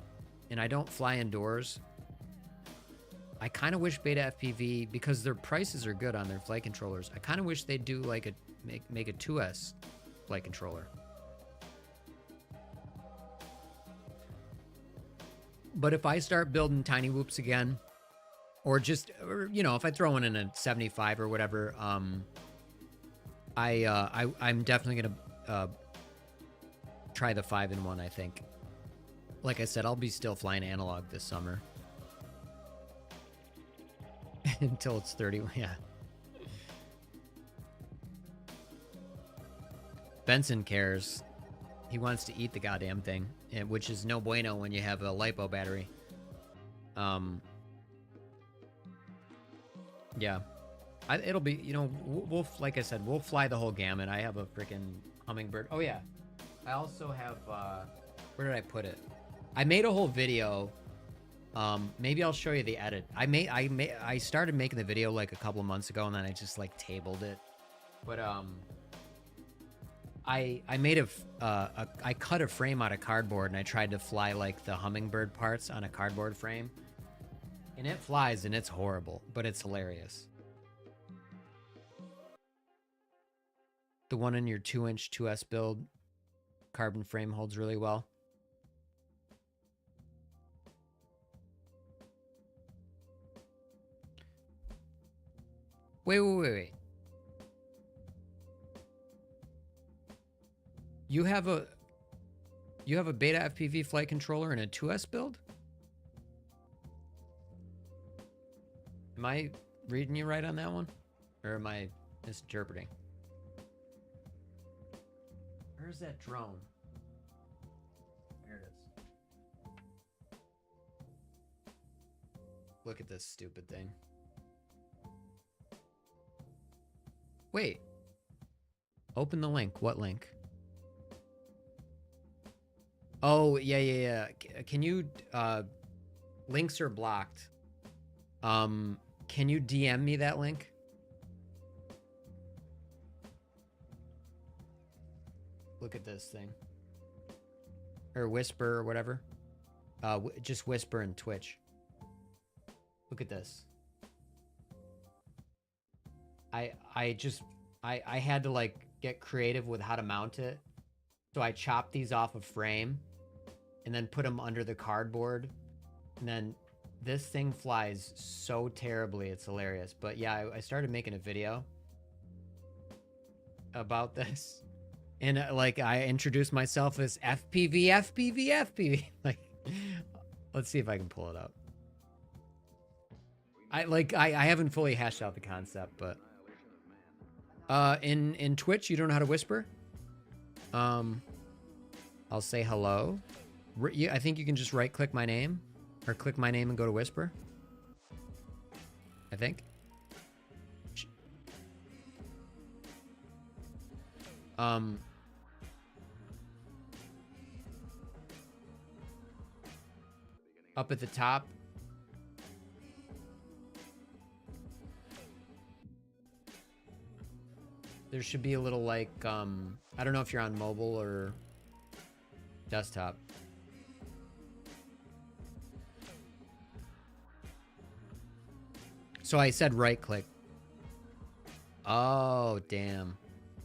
I don't fly indoors. I kind of wish Beta FPV, because their prices are good on their flight controllers, I kind of wish they'd do like make a 2S flight controller. But if I start building tiny whoops again, or you know, if I throw in a 75 or whatever, I'm definitely gonna try the 5-in-1. I think, like I said, I'll be still flying analog this summer until it's 30. Yeah. Benson cares. He wants to eat the goddamn thing, which is no bueno when you have a LiPo battery. Yeah. It'll be, you know, we'll, like I said, we'll fly the whole gamut. I have a freaking Hummingbird. Oh, yeah. I also have, where did I put it? I made a whole video. Maybe I'll show you the edit. I started making the video like a couple of months ago, and then I just like tabled it. But I made I cut a frame out of cardboard and I tried to fly like the hummingbird parts on a cardboard frame, and it flies and it's horrible, but it's hilarious. The one in your 2-inch 2S build carbon frame holds really well. Wait. You have a beta FPV flight controller and a 2S build? Am I reading you right on that one? Or am I misinterpreting? Where's that drone? There it is. Look at this stupid thing. Wait. Open the link. What link? Oh, yeah. Can you, links are blocked. Can you DM me that link? Look at this thing. Or Whisper or whatever. Just Whisper and Twitch. Look at this. I had to like get creative with how to mount it. So I chopped these off a frame and then put them under the cardboard. And then this thing flies so terribly. It's hilarious. But yeah, I started making a video about this. And like I introduced myself as FPV. Like, let's see if I can pull it up. I haven't fully hashed out the concept, but in Twitch you don't know how to whisper. I'll say hello. I think you can just right click my name or click my name and go to whisper. I think. Up at the top. There should be a little like, I don't know if you're on mobile or desktop. So I said right click. Oh, damn.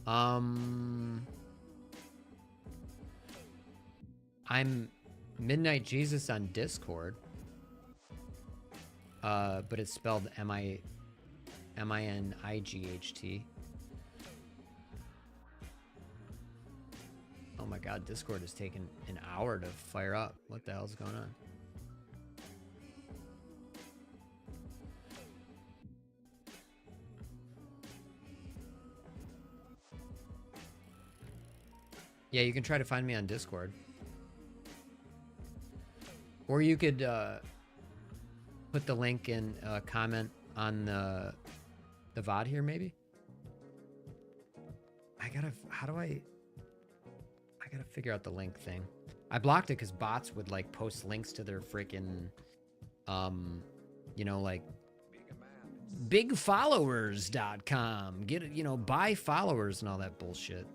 I'm Midnight Jesus on Discord. But it's spelled M-I-N-I-G-H-T. Oh my god, Discord has taken an hour to fire up. What the hell's going on? Yeah, you can try to find me on Discord. Or you could put the link in a comment on the VOD here, maybe? I gotta figure out the link thing. I blocked it because bots would like post links to their freaking, you know, like bigfollowers.com. Get it, you know, buy followers and all that bullshit.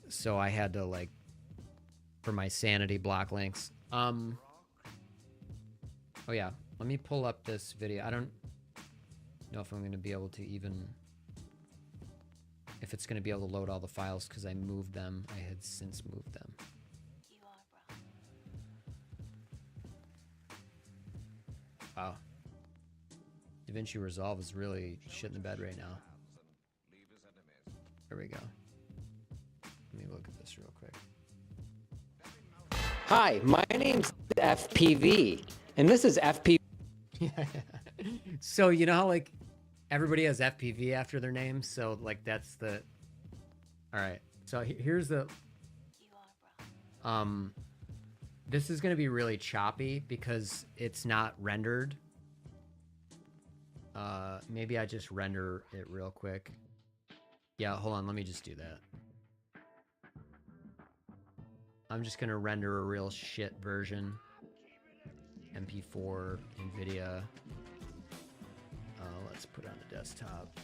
So I had to like, for my sanity, block links. Oh yeah, let me pull up this video. I don't know if I'm going to be able to even, if it's going to be able to load all the files because I moved them. I had since moved them. Wow. DaVinci Resolve is really shit in the bed right now. There we go. Let me look at this real quick. Hi, my name's FPV, and this is FPV. So you know how like everybody has FPV after their name, so like that's the. All right, so here's the. This is gonna be really choppy because it's not rendered. Maybe I just render it real quick. Yeah, hold on, let me just do that. I'm just gonna render a real shit version. MP4, NVIDIA. Let's put it on the desktop.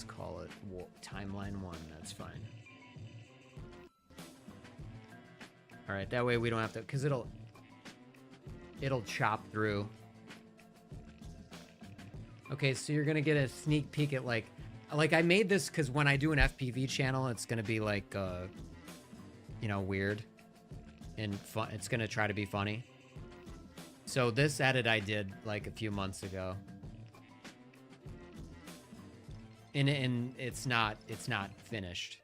call it timeline 1. That's fine. All right, that way we don't have to, because it'll chop through. Okay, so you're gonna get a sneak peek at like I made this because when I do an FPV channel, it's gonna be like, you know, weird and fun. It's gonna try to be funny. So this edit I did like a few months ago, and it's not finished.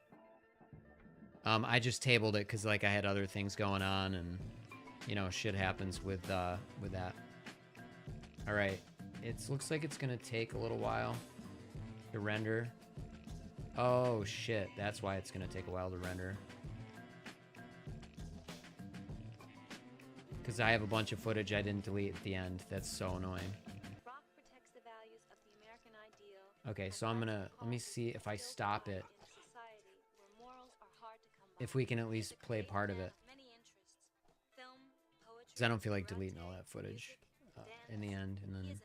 I just tabled it because like I had other things going on, and you know, shit happens with that. All right, it looks like it's gonna take a little while to render. Oh shit, that's why it's gonna take a while to render. Because I have a bunch of footage I didn't delete at the end. That's so annoying. Okay, so I'm gonna, let me see if I stop it. If we can at least play part of it. Because I don't feel like deleting all that footage in the end. And then...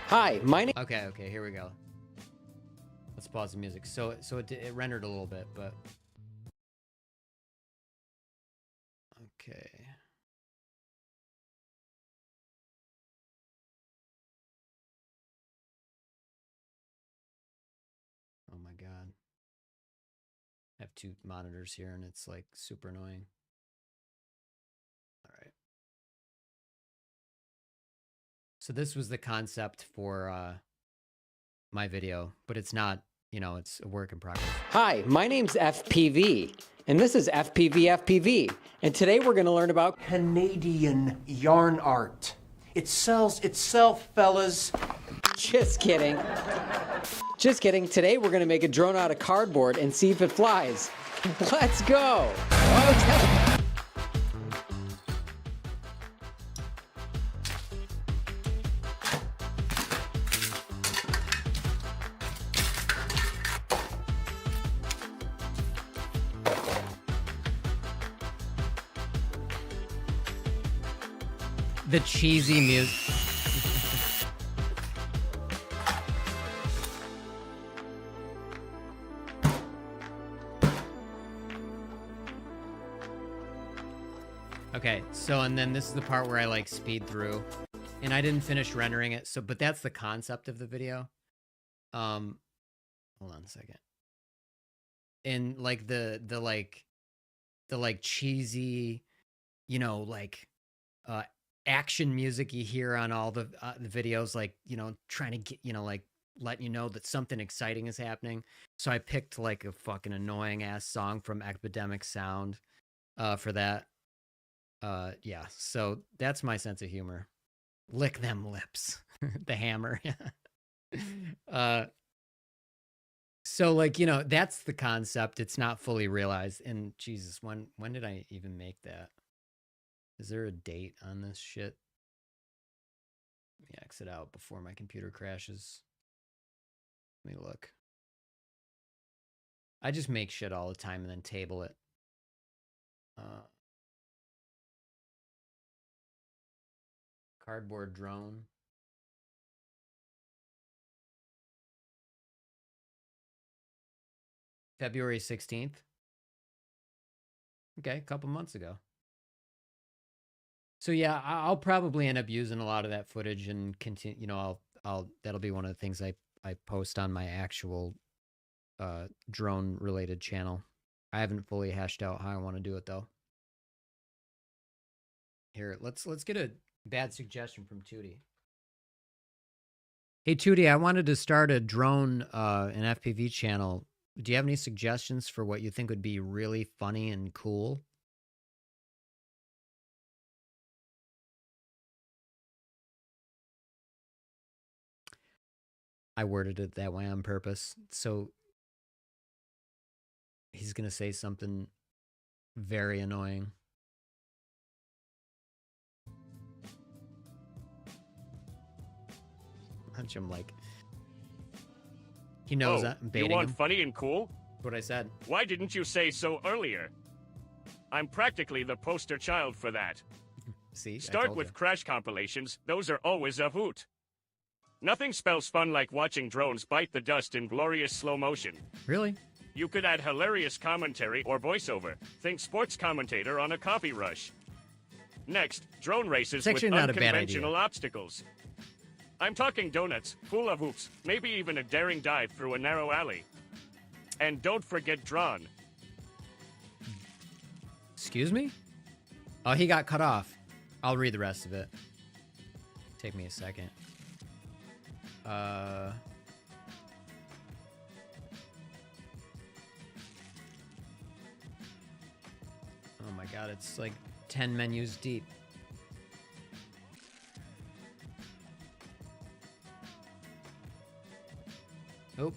Hi, my name. Okay, here we go. Let's pause the music. So it rendered a little bit, but... Okay. Oh my god. I have 2 monitors here and it's like super annoying. All right. So this was the concept for my video, but it's not, you know, it's a work in progress. Hi, my name's FPV, and this is FPV. And today we're gonna learn about Canadian yarn art. It sells itself, fellas. Just kidding. Just kidding. Today we're gonna make a drone out of cardboard and see if it flies. Let's go. Okay. The cheesy music. Okay, so and then this is the part where I like speed through, and I didn't finish rendering it. So, but that's the concept of the video. Hold on a second. And like the cheesy, you know, like action music you hear on all the videos, like, you know, trying to get, you know, like letting you know that something exciting is happening. So I picked like a fucking annoying ass song from Epidemic Sound for that. Yeah, so that's my sense of humor. Lick them lips. The hammer. So like, you know, that's the concept. It's not fully realized. And Jesus, when did I even make that? Is there a date on this shit? Let me exit out before my computer crashes. Let me look. I just make shit all the time and then table it. Cardboard drone. February 16th. Okay, a couple months ago. So yeah, I'll probably end up using a lot of that footage and continue, you know, I'll that'll be one of the things I post on my actual drone related channel. I haven't fully hashed out how I want to do it though. Here, let's get a bad suggestion from Tootie. Hey Tootie, I wanted to start a drone an FPV channel. Do you have any suggestions for what you think would be really funny and cool? I worded it that way on purpose. So he's going to say something very annoying. Punch him like he knows that I'm baiting you want him. Funny and cool? That's what I said. Why didn't you say so earlier? I'm practically the poster child for that. See? I Start told with you. crash compilations, those are always a hoot. Nothing spells fun like watching drones bite the dust in glorious slow motion. Really? You could add hilarious commentary or voiceover. Think sports commentator on a coffee rush. Next, drone races It's actually with not a bad unconventional idea. obstacles. I'm talking donuts, full of hoops, maybe even a daring dive through a narrow alley. And don't forget drawn. Excuse me? Oh, he got cut off. I'll read the rest of it. Take me a second. Oh my god, it's like 10 menus deep. Oh.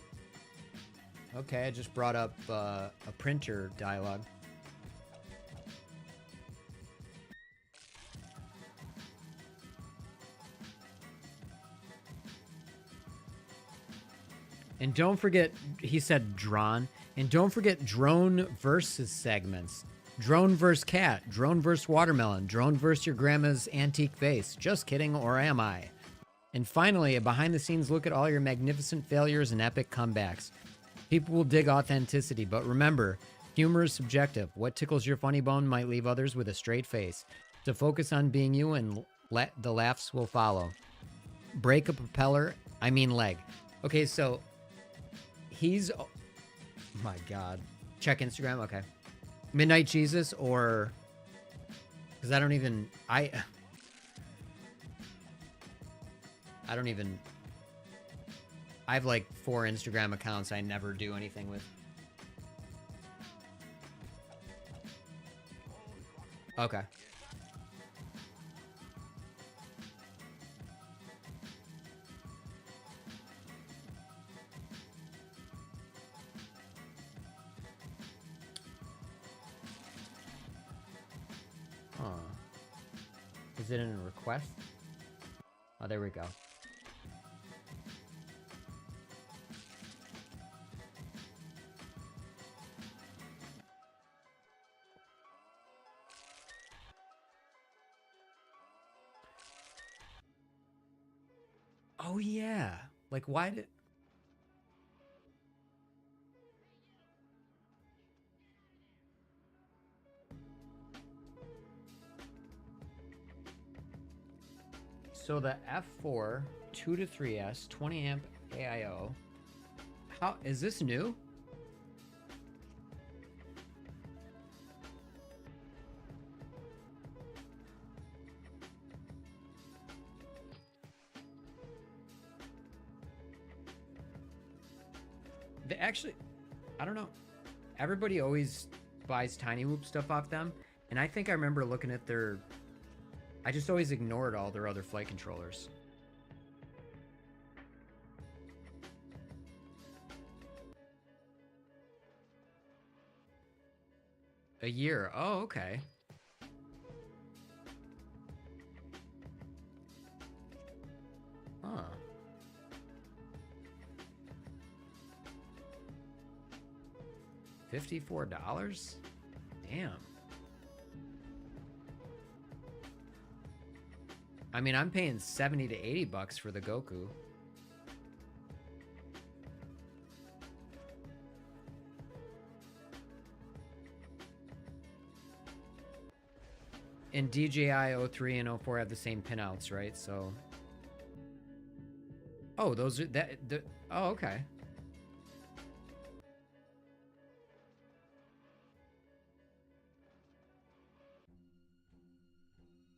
Okay, I just brought up a printer dialogue. And don't forget, he said drawn. And don't forget drone versus segments. Drone versus cat. Drone versus watermelon. Drone versus your grandma's antique vase. Just kidding, or am I? And finally, a behind the scenes look at all your magnificent failures and epic comebacks. People will dig authenticity, but remember, humor is subjective. What tickles your funny bone might leave others with a straight face. So focus on being you and the laughs will follow. Break a propeller, I mean leg. Okay, so he's, oh my god. Check Instagram, okay. Midnight Jesus or, because I don't even, I have like 4 Instagram accounts I never do anything with. Okay. Huh. Is it in a request? Oh, there we go. Oh, yeah. Like, why did... So the F4 2 to 3S 20 amp AIO. How is this new? They actually, I don't know. Everybody always buys Tiny Whoop stuff off them, and I think I remember looking at their. I just always ignored all their other flight controllers. A year. Oh, okay. Huh. $54? Damn. I mean, I'm paying 70 to 80 bucks for the Goku. And DJI 03 and 04 have the same pinouts, right? So. Oh, those are oh, okay.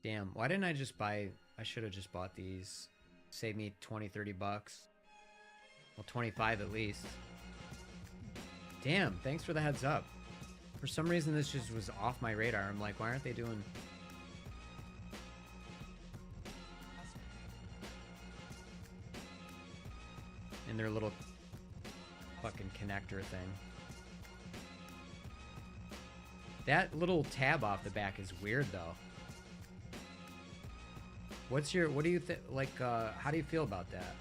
Damn, why didn't I just buy... I should have just bought these. Save me 20, 30 bucks. Well, 25 at least. Damn, thanks for the heads up. For some reason, this just was off my radar. I'm like, why aren't they doing... And their little fucking connector thing. That little tab off the back is weird, though. What do you think, like, how do you feel about that?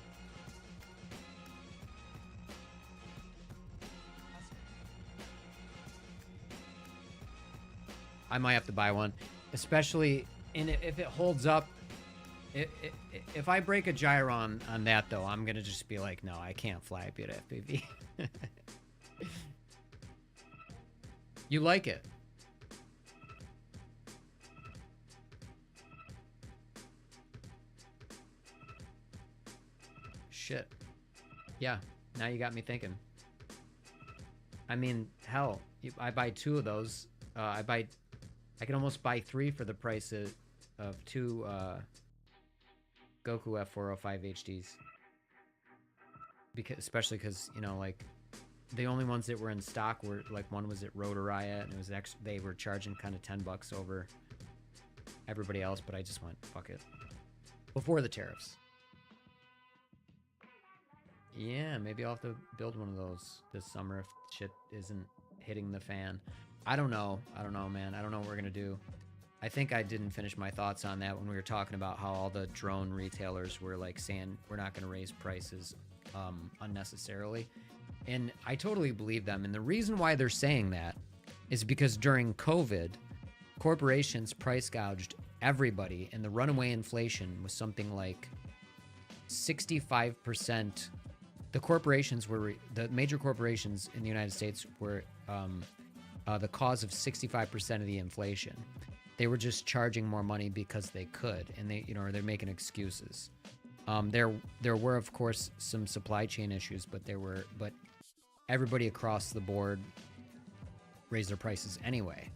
I might have to buy one, especially And if it holds up, if I break a gyro on that though, I'm gonna just be like, no, I can't fly a Beta FPV. You like it? Shit. Yeah, now you got me thinking. I mean, hell, I buy 2 of those. I can almost buy 3 for the price of 2 Goku F405 HDs. Especially because, you know, like, the only ones that were in stock were, like, one was at Rotor Riot, and it was they were charging kind of $10 over everybody else, but I just went, fuck it. Before the tariffs. Yeah, maybe I'll have to build one of those this summer if shit isn't hitting the fan. I don't know, man. I don't know what we're gonna do. I think I didn't finish my thoughts on that when we were talking about how all the drone retailers were like saying we're not gonna raise prices unnecessarily. And I totally believe them. And the reason why they're saying that is because during COVID, corporations price gouged everybody, and the runaway inflation was something like 65%. The corporations were, the major corporations in the United States were the cause of 65% of the inflation. They were just charging more money because they could, and they, you know, they're making excuses. There were, of course, some supply chain issues, but everybody across the board raised their prices anyway.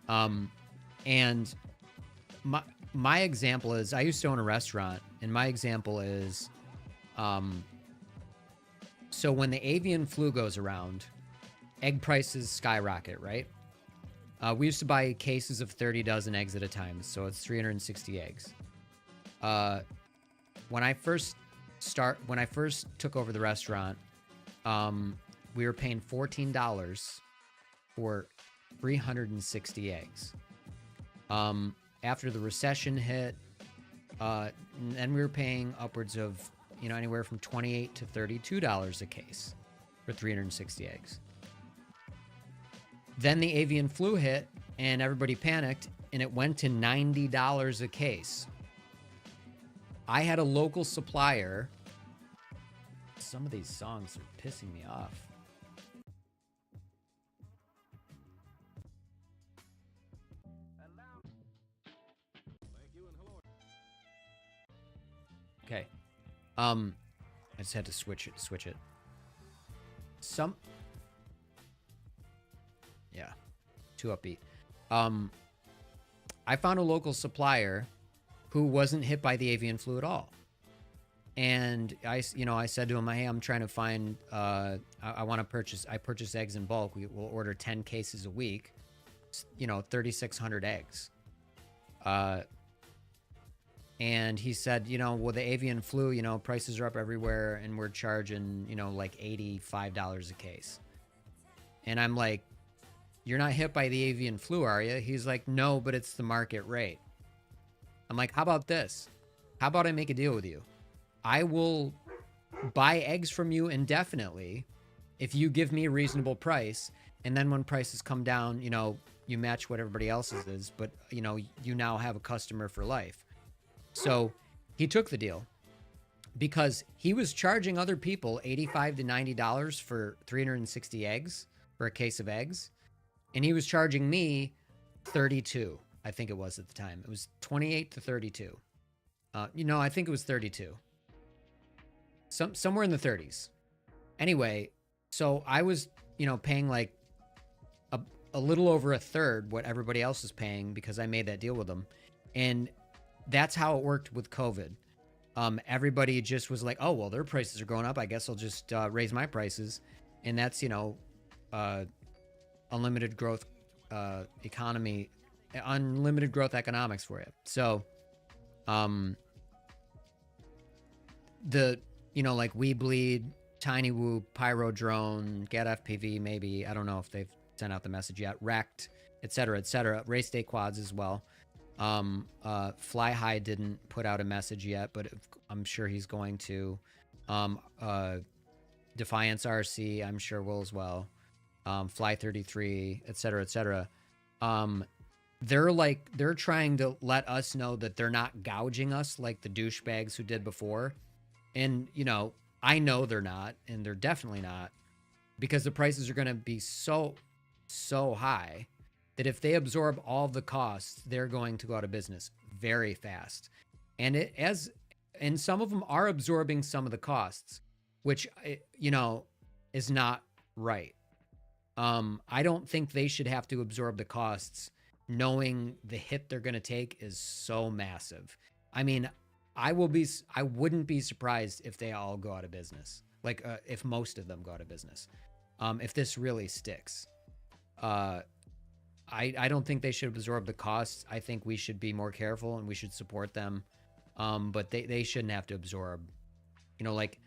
And my example is, I used to own a restaurant, and my example is, so when the avian flu goes around, egg prices skyrocket, right? We used to buy cases of 30 dozen eggs at a time, so it's 360 eggs. When I first took over the restaurant, we were paying $14 for 360 eggs. After the recession hit, and we were paying upwards of, you know, anywhere from $28 to $32 a case for 360 eggs. Then the avian flu hit, and everybody panicked, and it went to $90 a case. I had a local supplier. Some of these songs are pissing me off. Okay. I just had to switch it. Yeah. Too upbeat. I found a local supplier who wasn't hit by the avian flu at all. And I said to him, hey, I'm trying to find, I purchase eggs in bulk. We will order 10 cases a week, 3,600 eggs. And he said, well, the avian flu, prices are up everywhere, and we're charging, like $85 a case. And I'm like, you're not hit by the avian flu, are you? He's like, no, but it's the market rate. I'm like, how about this? How about I make a deal with you? I will buy eggs from you indefinitely if you give me a reasonable price, and then when prices come down, you match what everybody else's is, but, you now have a customer for life. So he took the deal because he was charging other people $85 to $90 for 360 eggs, for a case of eggs. And he was charging me 32, I think it was at the time. It was 28 to 32. I think it was 32. Somewhere in the 30s. Anyway, so I was, paying like a little over a third what everybody else is paying because I made that deal with them. And that's how it worked with COVID. Everybody just was like, oh, well, their prices are going up. I guess I'll just raise my prices. And that's, unlimited growth economy, unlimited growth economics for you. So, like We Bleed, Tiny Woo, Pyro Drone, Get FPV, maybe, I don't know if they've sent out the message yet, Wrecked, etc. Race Day Quads as well. Fly High didn't put out a message yet, but I'm sure he's going to. Defiance RC, I'm sure will as well. Fly 33, etc. they're trying to let us know that they're not gouging us like the douchebags who did before. And, you know, I know they're not, and they're definitely not, because the prices are going to be so high that if they absorb all the costs, they're going to go out of business very fast. And and some of them are absorbing some of the costs, which, you know, is not right. I don't think they should have to absorb the costs, knowing the hit they're going to take is so massive. I mean, I wouldn't be surprised if they all go out of business. Like, if most of them go out of business. If this really sticks. I don't think they should absorb the costs. I think we should be more careful and we should support them. But they shouldn't have to absorb, you know, like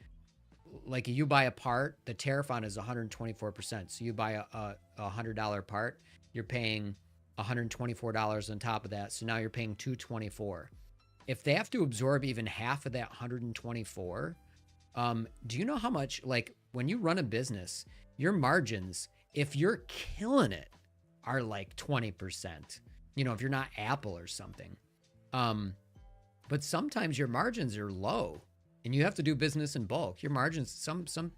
you buy a part, the tariff on is 124%. So you buy a $100 part, you're paying $124 on top of that. So now you're paying $224. If they have to absorb even half of that 124, do you know how much, like, when you run a business, your margins, if you're killing it, are like 20%, you know, if you're not Apple or something. But sometimes your margins are low and you have to do business in bulk. Your margins, some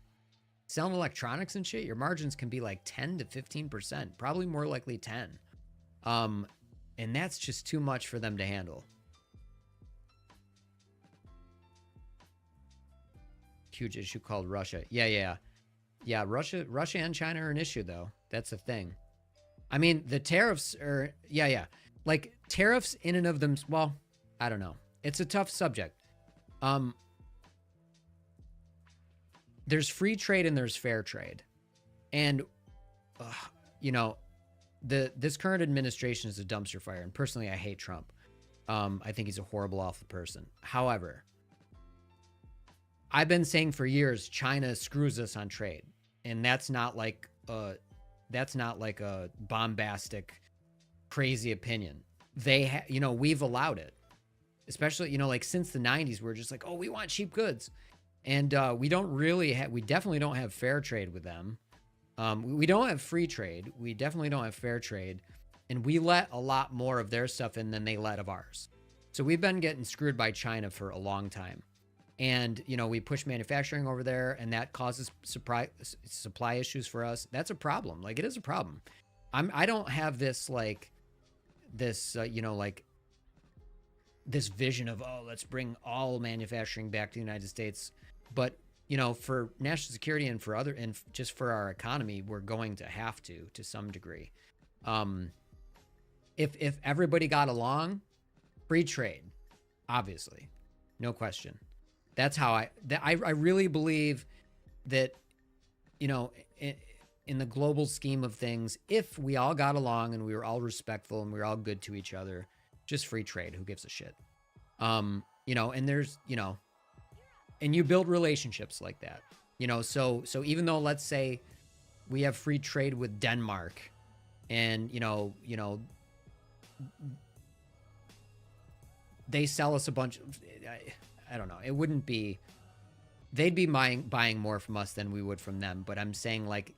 selling electronics and shit, your margins can be like 10 to 15%, probably more likely 10. And that's just too much for them to handle. Huge issue called Russia. Yeah. Russia and China are an issue though. That's the thing. I mean, the tariffs are, like tariffs in and of them. Well, I don't know. It's a tough subject. There's free trade and there's fair trade. And, you know, this current administration is a dumpster fire. And personally, I hate Trump. I think he's a horrible, awful person. However, I've been saying for years, China screws us on trade. And that's not like a bombastic, crazy opinion. You know, we've allowed it. Especially, you know, like since the 90s, we're just like, oh, we want cheap goods. And we definitely don't have fair trade with them. We don't have free trade. We definitely don't have fair trade. And we let a lot more of their stuff in than they let of ours. So we've been getting screwed by China for a long time. And, you know, we push manufacturing over there and that causes supply issues for us. That's a problem. Like, it is a problem. I don't have this, like, you know, like, this vision of, oh, let's bring all manufacturing back to the United States. But, you know, for national security and just for our economy, we're going to have to some degree. If everybody got along, free trade, obviously, no question. That's how I really believe that, you know, in the global scheme of things, if we all got along and we were all respectful and we were all good to each other, just free trade. Who gives a shit? You know, and there's, you know, and you build relationships like that, you know, so even though, let's say we have free trade with Denmark and, you know, they sell us a bunch of, I don't know. It wouldn't be, they'd be buying more from us than we would from them. But I'm saying, like,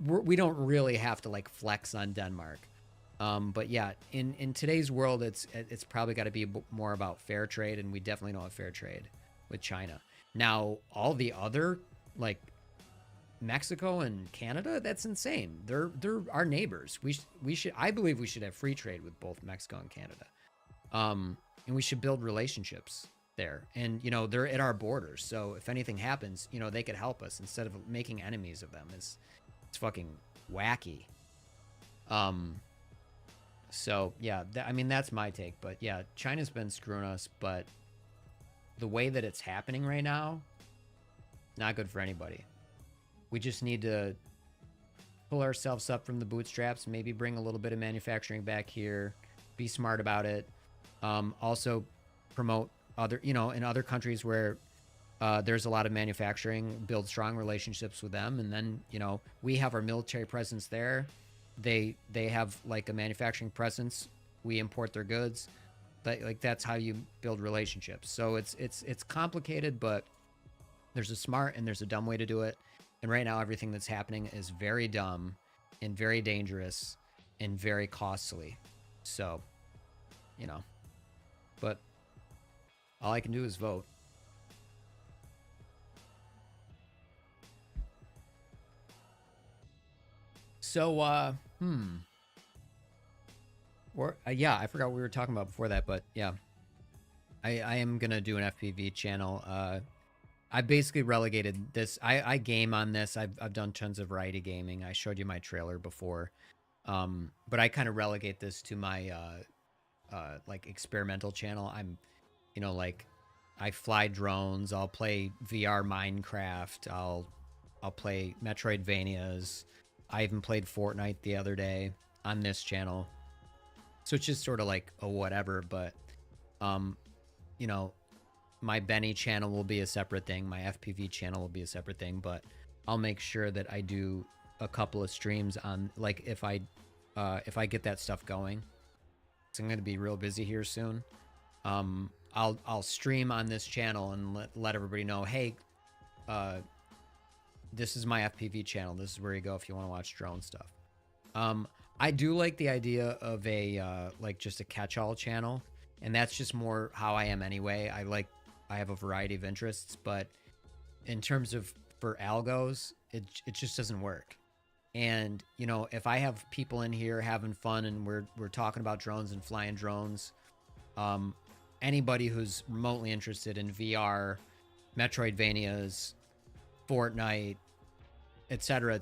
we don't really have to, like, flex on Denmark. But yeah, in today's world, it's probably got to be more about fair trade, and we definitely don't have fair trade with China. Now, all the other, like, Mexico and Canada, that's insane. They're our neighbors. I believe we should have free trade with both Mexico and Canada. And we should build relationships there. And, you know, they're at our borders. So if anything happens, you know, they could help us instead of making enemies of them. It's fucking wacky. So yeah, I mean, that's my take, but yeah, China's been screwing us, but the way that it's happening right now, not good for anybody. We just need to pull ourselves up from the bootstraps, maybe bring a little bit of manufacturing back here, be smart about it. Also promote other, you know, in other countries where there's a lot of manufacturing, build strong relationships with them. And then, you know, we have our military presence there. They have, like, a manufacturing presence. We import their goods. Like, that's how you build relationships. So it's complicated, but there's a smart and there's a dumb way to do it. And right now, everything that's happening is very dumb and very dangerous and very costly. So, you know, but all I can do is vote. So, yeah, I forgot what we were talking about before that, but yeah, I am gonna do an FPV channel. I basically relegated this. I game on this. I've done tons of variety gaming. I showed you my trailer before, but I kind of relegate this to my like experimental channel. I'm, you know, like I fly drones. I'll play VR Minecraft. I'll play Metroidvanias. I even played Fortnite the other day on this channel. So it's just sort of like a whatever, but, you know, my Benny channel will be a separate thing. My FPV channel will be a separate thing, but I'll make sure that I do a couple of streams on, like, if I get that stuff going. So I'm going to be real busy here soon. I'll stream on this channel and let everybody know, hey, this is my FPV channel. This is where you go if you want to watch drone stuff. I do like the idea of a like just a catch-all channel, and that's just more how I am anyway. I have a variety of interests, but in terms of for algos, it just doesn't work. And you know, if I have people in here having fun and we're talking about drones and flying drones, anybody who's remotely interested in VR, Metroidvanias, Fortnite, etc.,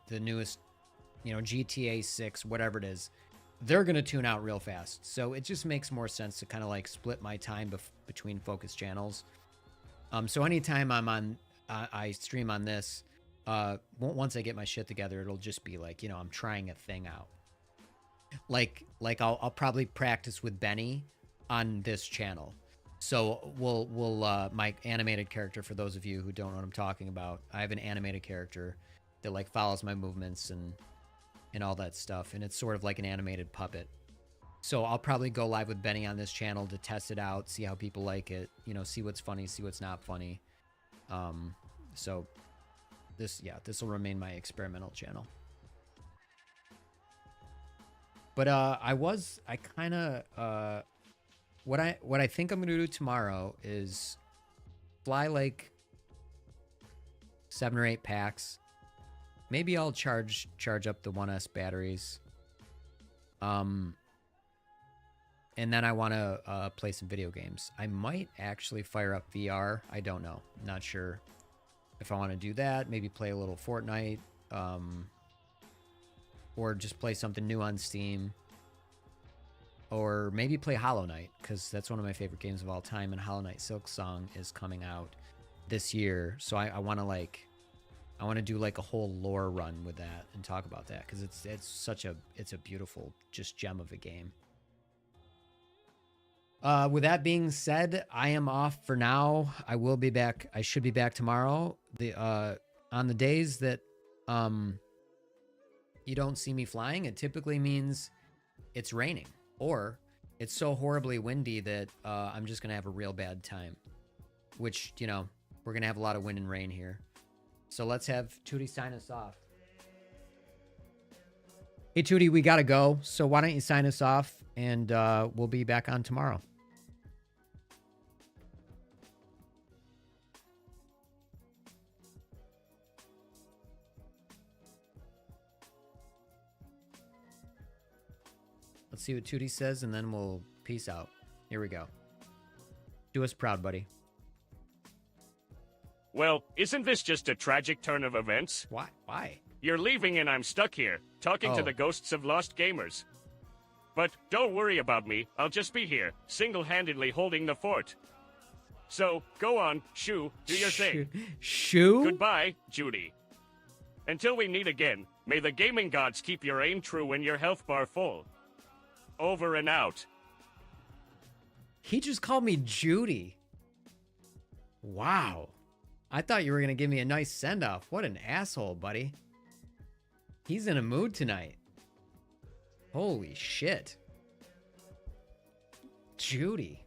the newest, you know, GTA 6, whatever it is, they're going to tune out real fast. So it just makes more sense to kind of like split my time between focus channels. So anytime I'm on, I stream on this, once I get my shit together, it'll just be like, you know, I'm trying a thing out. Like I'll probably practice with Benny on this channel. So we'll my animated character, for those of you who don't know what I'm talking about, I have an animated character that like follows my movements and all that stuff, and it's sort of like an animated puppet. So I'll probably go live with Benny on this channel to test it out, see how people like it, you know, see what's funny, see what's not funny. So this will remain my experimental channel. But what I think I'm gonna do tomorrow is fly like 7 or 8 packs. Maybe I'll charge up the 1S batteries. And then I want to play some video games. I might actually fire up VR. I don't know. I'm not sure if I want to do that. Maybe play a little Fortnite, or just play something new on Steam. Or maybe play Hollow Knight, because that's one of my favorite games of all time, and Hollow Knight Silksong is coming out this year. So I want to do like a whole lore run with that and talk about that, because it's a beautiful just gem of a game. With that being said, I am off for now. I will be back. I should be back tomorrow. On the days that you don't see me flying, it typically means it's raining. Or it's so horribly windy that I'm just going to have a real bad time. Which, you know, we're going to have a lot of wind and rain here. So let's have Tootie sign us off. Hey, Tootie, we got to go. So why don't you sign us off, and we'll be back on tomorrow. Let's see what Tootie says, and then we'll peace out. Here we go. Do us proud, buddy. Well, isn't this just a tragic turn of events? Why? You're leaving and I'm stuck here, talking to the ghosts of lost gamers. But don't worry about me, I'll just be here, single-handedly holding the fort. So, go on, Shoo, do your thing. Shoo? Goodbye, Judy. Until we meet again, may the gaming gods keep your aim true and your health bar full. Over and out. He just called me Judy. Wow. I thought you were going to give me a nice send-off. What an asshole, buddy. He's in a mood tonight. Holy shit. Judy.